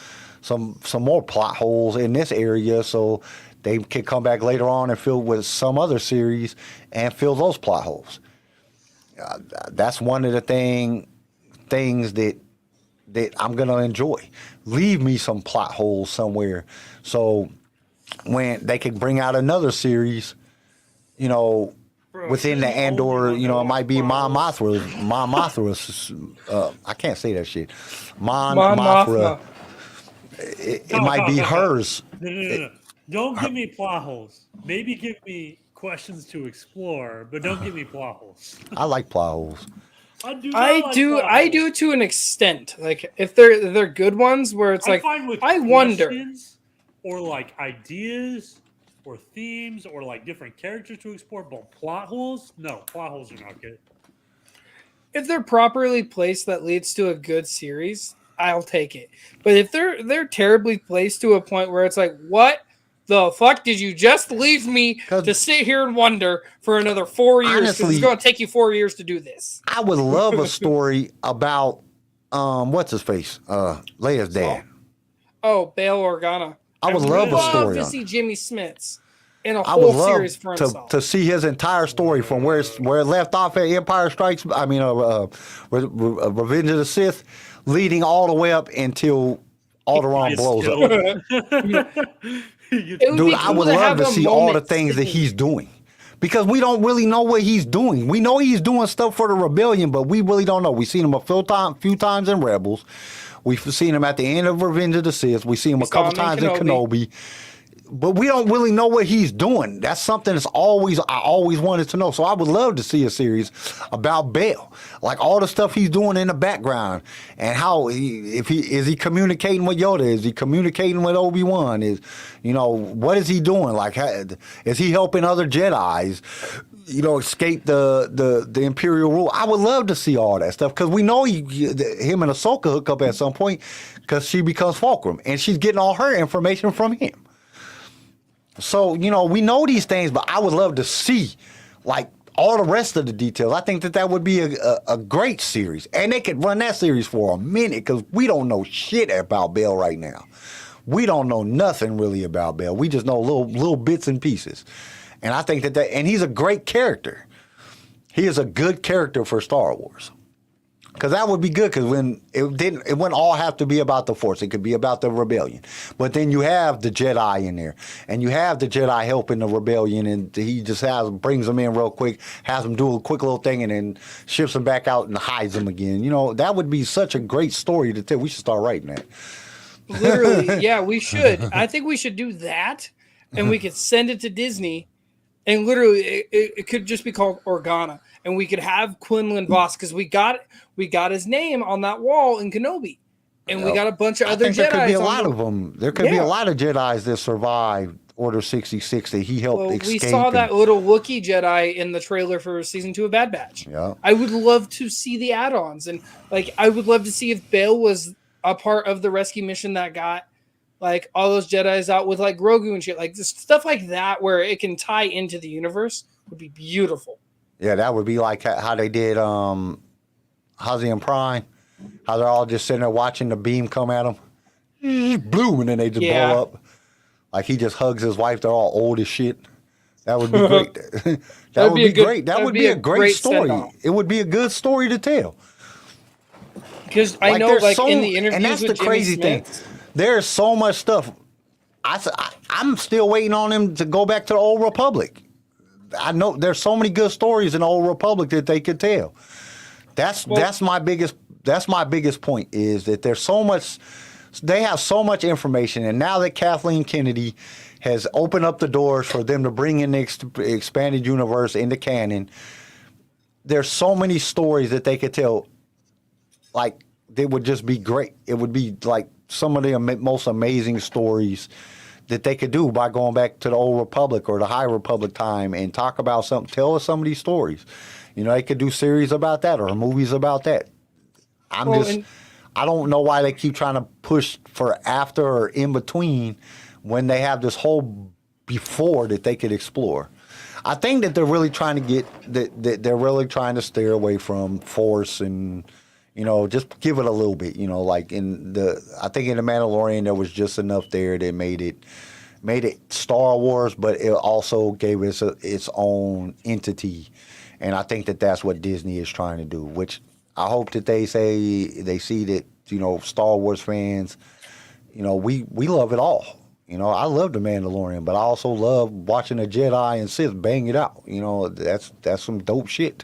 more plot holes in this area, so they can come back later on and fill with some other series and fill those plot holes. That's one of the things that I'm going to enjoy. Leave me some plot holes somewhere, so when they can bring out another series, within the Andor, it might be Mom Mothra's. I can't say that shit. Mon Mothra. It might be hers. No. Don't give me plot holes. Maybe give me questions to explore, but don't give me plot holes. I like plot holes. I do to an extent. Like if they're good ones where it's like I wonder, or like ideas or themes or like different characters to explore, but plot holes? No, plot holes are not good. If they're properly placed, that leads to a good series, I'll take it. But if they're terribly placed to a point where it's like, what the fuck did you just leave me to sit here and wonder for another 4 years? Honestly, it's going to take you 4 years to do this. I would love a story about what's his face, Leia's dad. Oh, Bail Organa. I would love a story. To see Jimmy Smits in a whole series for himself. To see his entire story from where it left off at Empire Strikes. I mean, Revenge of the Sith, leading all the way up until Alderaan blows up. Dude, I would love to see all the things that he's doing, because we don't really know what he's doing. We know he's doing stuff for the rebellion, but we really don't know. We've seen him a few times in Rebels. We've seen him at the end of Revenge of the Sith. We see him a couple times in Kenobi. But we don't really know what he's doing. That's something I always wanted to know. So I would love to see a series about Bail, like all the stuff he's doing in the background, and how is he communicating with Yoda? Is he communicating with Obi-Wan? What is he doing? Like, is he helping other Jedis, escape the Imperial rule? I would love to see all that stuff because we know him and Ahsoka hook up at some point because she becomes Fulcrum and she's getting all her information from him. So, we know these things, but I would love to see, like, all the rest of the details. I think that would be a great series. And they could run that series for a minute because we don't know shit about Bail right now. We don't know nothing really about Bail. We just know little bits and pieces. And I think and he's a great character. He is a good character for Star Wars. Because that would be good, because it wouldn't all have to be about the Force. It could be about the rebellion. But then you have the Jedi in there, and you have the Jedi helping the rebellion, and he just brings them in real quick, has them do a quick little thing, and then ships them back out and hides them again. That would be such a great story to tell. We should start writing that. Literally, yeah, we should. I think we should do that, and we could send it to Disney, and literally, it could just be called Organa. And we could have Quinlan Voss because we got his name on that wall in Kenobi, and we got a bunch of other Jedi. There could be a lot of them. There could be a lot of Jedis that survived Order 66 that he helped escape. We saw that little Wookiee Jedi in the trailer for season 2 of Bad Batch. Yeah, I would love to see the add-ons, and I would love to see if Bail was a part of the rescue mission that got all those Jedis out with Grogu and shit, just stuff like that where it can tie into the universe would be beautiful. Yeah, that would be like how they did Hazi and Prime, how they're all just sitting there watching the beam come at them. Blue, and then they just blow up. Like he just hugs his wife. They're all old as shit. That would be great. that would be great. That would be a great story. It would be a good story to tell. Because I know, in the interviews and that's with the crazy thing. There's so much stuff. I'm still waiting on him to go back to the Old Republic. I know there's so many good stories in the Old Republic that they could tell. That's my biggest point is that there's so much. They have so much information, and now that Kathleen Kennedy has opened up the doors for them to bring in the expanded universe into canon, there's so many stories that they could tell. They would just be great. It would be some of the most amazing stories that they could do by going back to the Old Republic or the High Republic time and talk about tell us some of these stories. They could do series about that or movies about that. I don't know why they keep trying to push for after or in between when they have this whole before that they could explore. I think that they're really trying to that they're really trying to steer away from Force and just give it a little bit, I think in The Mandalorian there was just enough there that made it Star Wars, but it also gave it its own entity. And I think that that's what Disney is trying to do, which I hope that they see that, Star Wars fans, we love it all. I love The Mandalorian, but I also love watching a Jedi and Sith bang it out. That's some dope shit.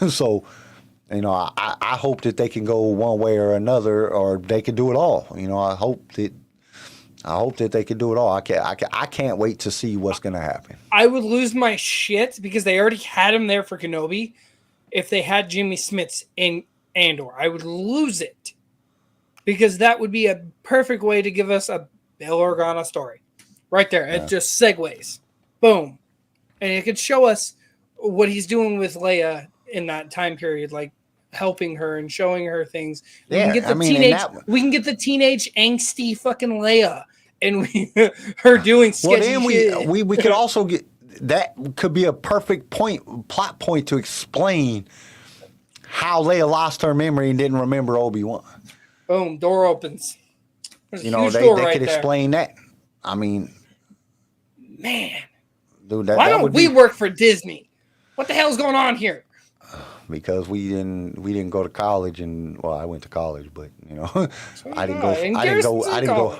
So, I hope that they can go one way or another, or they can do it all. I hope that they can do it all. I can't wait to see what's going to happen. I would lose my shit because they already had him there for Kenobi. If they had Jimmy Smits in Andor, I would lose it because that would be a perfect way to give us a Bail Organa story. Right there. It just segues. Boom. And it could show us what he's doing with Leia in that time period, helping her and showing her things. We can get the teenage angsty fucking Leia and her doing sketchy shit. We could also get that could be a perfect plot point to explain how Leia lost her memory and didn't remember Obi-Wan. Boom, door opens. There's they could explain that. Man, dude, why don't we work for Disney? What the hell's going on here? Because we didn't go to college, and I went to college, but I didn't go.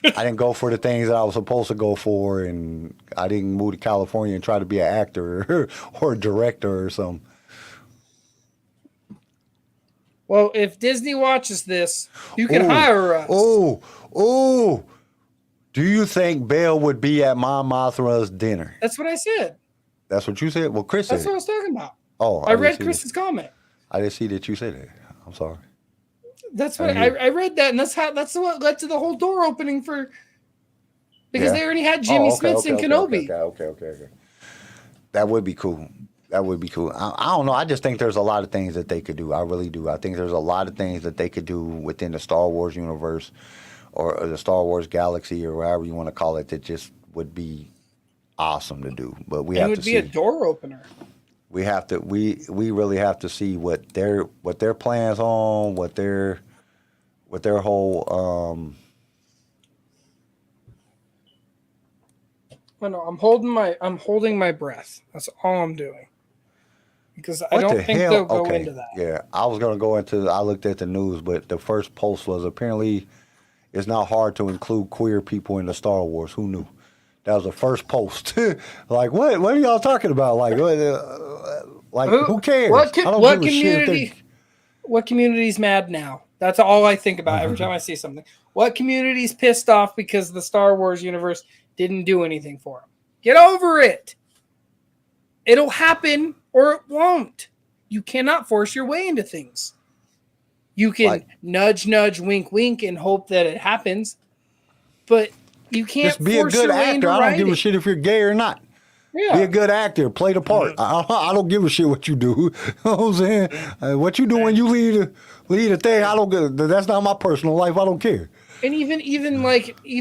I didn't go for the things that I was supposed to go for, and I didn't move to California and try to be an actor or a director or something. Well, if Disney watches this, you can hire us. Oh. Do you think Belle would be at Mon Mothra's dinner? That's what I said. That's what you said? Well, Chris That's said what I was talking about. Oh, I read Chris's comment. I didn't see that you said that. I'm sorry. That's what I read that, and that's what led to the whole door opening for because they already had Jimmy Smits and Kenobi. Okay. That would be cool. I don't know. I just think there's a lot of things that they could do. I really do. I think there's a lot of things that they could do within the Star Wars universe or the Star Wars galaxy or whatever you want to call it that just would be awesome to do. But we have to see. It would be a door opener. We have to. We really have to see what their plans on, what their whole. No, I'm holding my breath. That's all I'm doing. Because I don't think they'll go into that. Yeah, I was going to go into. I looked at the news, but the first post was apparently it's not hard to include queer people in the Star Wars. Who knew? That was the first post. Like, what? What are y'all talking about? Like, who cares? What community? What community's mad now? That's all I think about every time I see something. What community's pissed off because the Star Wars universe didn't do anything for them? Get over it. It'll happen or it won't. You cannot force your way into things. You can nudge, wink, wink, and hope that it happens, but you can't just be a good actor. I don't give a shit if you're gay or not. Yeah. Be a good actor. Play the part. I don't give a shit what you do. You know what I'm saying? What you do when you lead a thing, I don't get. That's not my personal life. I don't care. And even exploring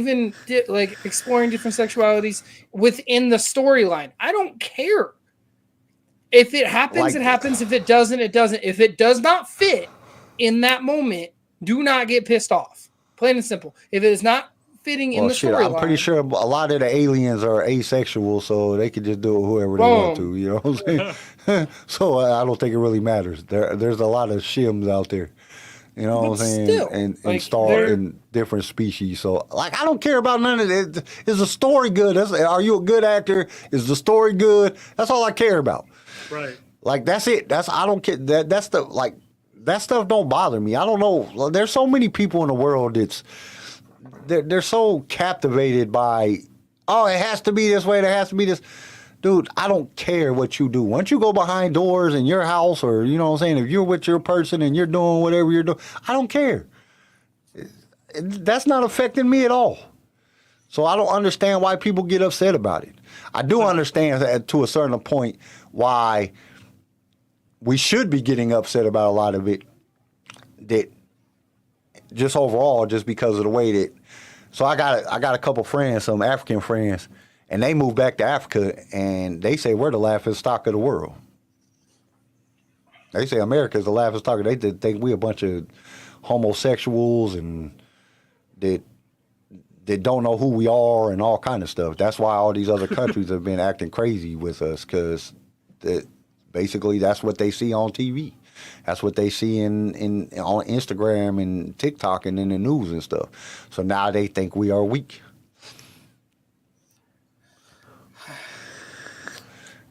different sexualities within the storyline, I don't care. If it happens, it happens. If it doesn't, it doesn't. If it does not fit in that moment, do not get pissed off. Plain and simple. If it is not fitting in the storyline, I'm pretty sure a lot of the aliens are asexual, so they can just do it whoever they want to. You know what I'm saying? So I don't think it really matters. There's a lot of shims out there. You know what I'm saying? Still, and different species. So I don't care about none of it. Is the story good? Are you a good actor? Is the story good? That's all I care about. Right. Like that's it. I don't care. That stuff don't bother me. I don't know. There's so many people in the world they're so captivated by, oh, it has to be this way. There has to be this. Dude, I don't care what you do. Once you go behind doors in your house or, you know what I'm saying, if you're with your person and you're doing whatever you're doing, I don't care. That's not affecting me at all. So I don't understand why people get upset about it. I do understand that to a certain point why we should be getting upset about a lot of it, that just overall, just because of the way that. So I got a couple friends, some African friends, and they moved back to Africa, and they say we're the laughing stock of the world. They say America's the laughing stock. They think we a bunch of homosexuals and that don't know who we are and all kind of stuff. That's why all these other countries have been acting crazy with us, because basically that's what they see on TV. That's what they see on Instagram and TikTok and in the news and stuff. So now they think we are weak.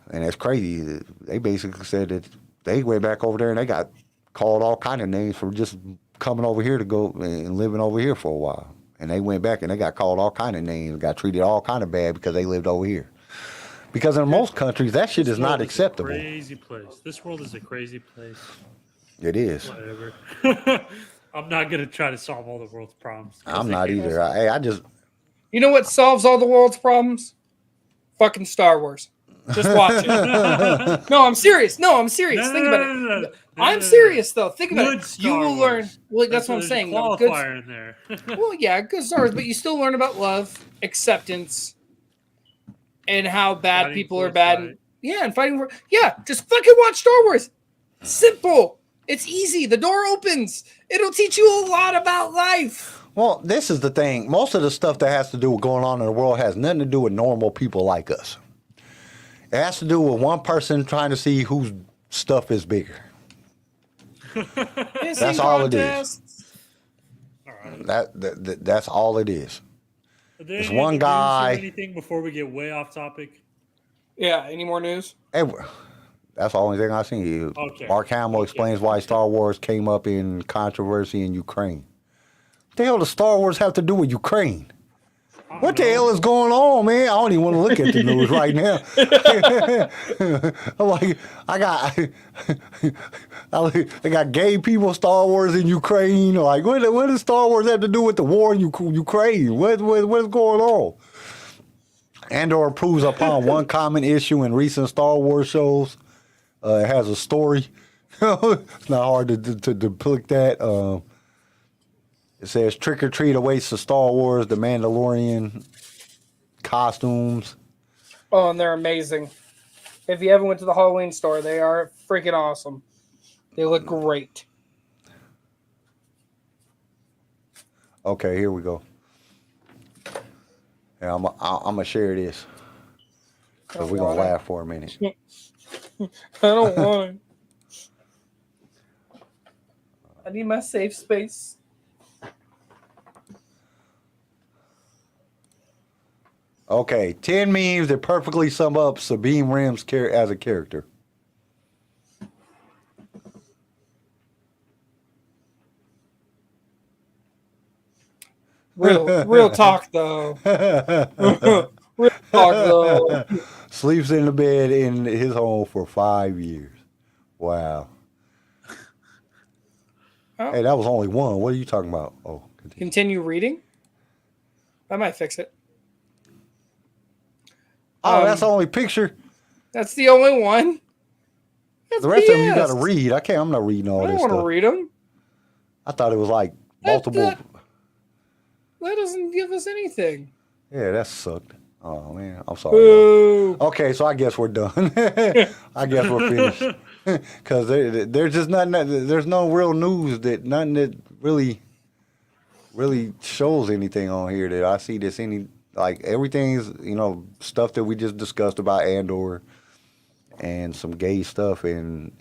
And it's crazy. They basically said that they went back over there and they got called all kind of names for just coming over here to go and living over here for a while. And they went back and they got called all kind of names, got treated all kind of bad because they lived over here. Because in most countries, that shit is not acceptable. Crazy place. This world is a crazy place. It is. Whatever. I'm not going to try to solve all the world's problems. I'm not either. I just... You know what solves all the world's problems? Fucking Star Wars. Just watch it. No, I'm serious. Think about it. I'm serious, though. Think about it. You will learn. Well, that's what I'm saying. Qualifier in there. Well, yeah, good Star Wars, but you still learn about love, acceptance, and how bad fighting people are bad. And fighting for. Yeah, just fucking watch Star Wars. Simple. It's easy. The door opens. It'll teach you a lot about life. Well, this is the thing. Most of the stuff that has to do with going on in the world has nothing to do with normal people like us. It has to do with one person trying to see whose stuff is bigger. That's all it is. All right. That's all it is. Are there This any one other news or guy. anything before we get way off topic? Yeah. Any more news? Hey, that's the only thing I seen. Okay. Mark Hamill Okay. explains why Star Wars came up in controversy in Ukraine. What the hell does Star Wars have to do with Ukraine? What the hell is going on, man? I don't even want to look at the news right now. I'm like, I got gay people, Star Wars in Ukraine. Like, what does Star Wars have to do with the war in Ukraine? What is going on? Andor proves upon one common issue in recent Star Wars shows. It has a story. It's not hard to depict that. It says Trick or Treat awaits the Star Wars, the Mandalorian costumes. Oh, and they're amazing. If you ever went to the Halloween store, they are freaking awesome. They look great. Okay, here we go. Yeah, I'm gonna share this because we're gonna laugh for a minute. I don't want it. I need my safe space. Okay, 10 memes that perfectly sum up Sabine Wren's as a character. Real talk though. Real talk though. Sleeps in the bed in his home for 5 years. Wow. Oh. Hey, that was only one. What are you talking about? Oh, Continue reading. I might fix it. Oh, that's the only picture. That's the only one. That's The rest of them you BS. got to read. I'm not reading all I this don't want stuff. to read them. I thought it was like multiple. That doesn't give us anything. Yeah, that sucked. Oh man, I'm sorry. Boo. Okay, so I guess we're done. I guess we're finished because there's just nothing. There's no real news nothing that really shows anything on here that I see that's any like everything's stuff that we just discussed about Andor and some gay stuff and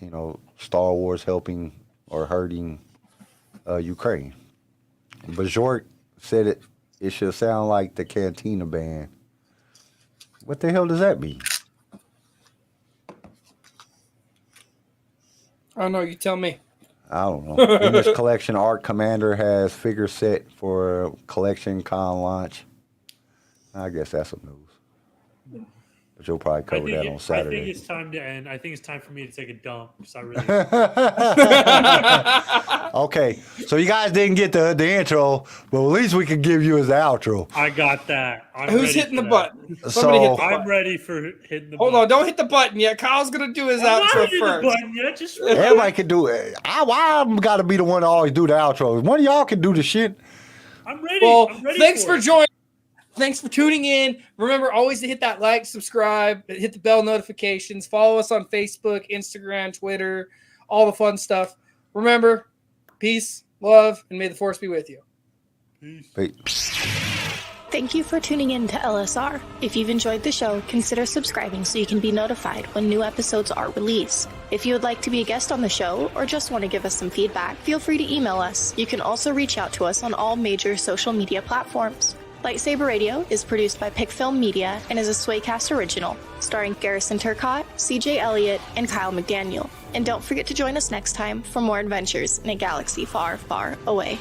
Star Wars helping or hurting Ukraine. Bajort said it should sound like the Cantina Band. What the hell does that mean? I don't know. You tell me. I don't know. Image Collection Art Commander has figure set for Collection Con launch. I guess that's some news. But you'll probably cover that on Saturday. I think it's time to end. I think it's time for me to take a dump because I really. Okay, so you guys didn't get the intro, but at least we could give you his outro. I got that. Who's hitting the button? Somebody hit the button. I'm ready for hitting the Hold button. on, don't hit the button yet. Kyle's gonna do his I'm not outro hitting first. the button yet. Just Everybody can do it. I'm got to be the one to always do the outro. One of y'all can do the shit. I'm ready. Well, I'm ready thanks for it. joining. Thanks for tuning in. Remember always to hit that like, subscribe, hit the bell notifications, follow us on Facebook, Instagram, Twitter, all the fun stuff. Remember, peace, love, and may the force be with you. Peace. Thank you for tuning in to LSR. If you've enjoyed the show, consider subscribing so you can be notified when new episodes are released. If you would like to be a guest on the show or just want to give us some feedback, feel free to email us. You can also reach out to us on all major social media platforms. LightSaber Radio is produced by PicFilm Media and is a Swaycast original, starring Garrison Turcott, CJ Elliott, and Kyle McDaniel. And don't forget to join us next time for more adventures in a galaxy far, far away.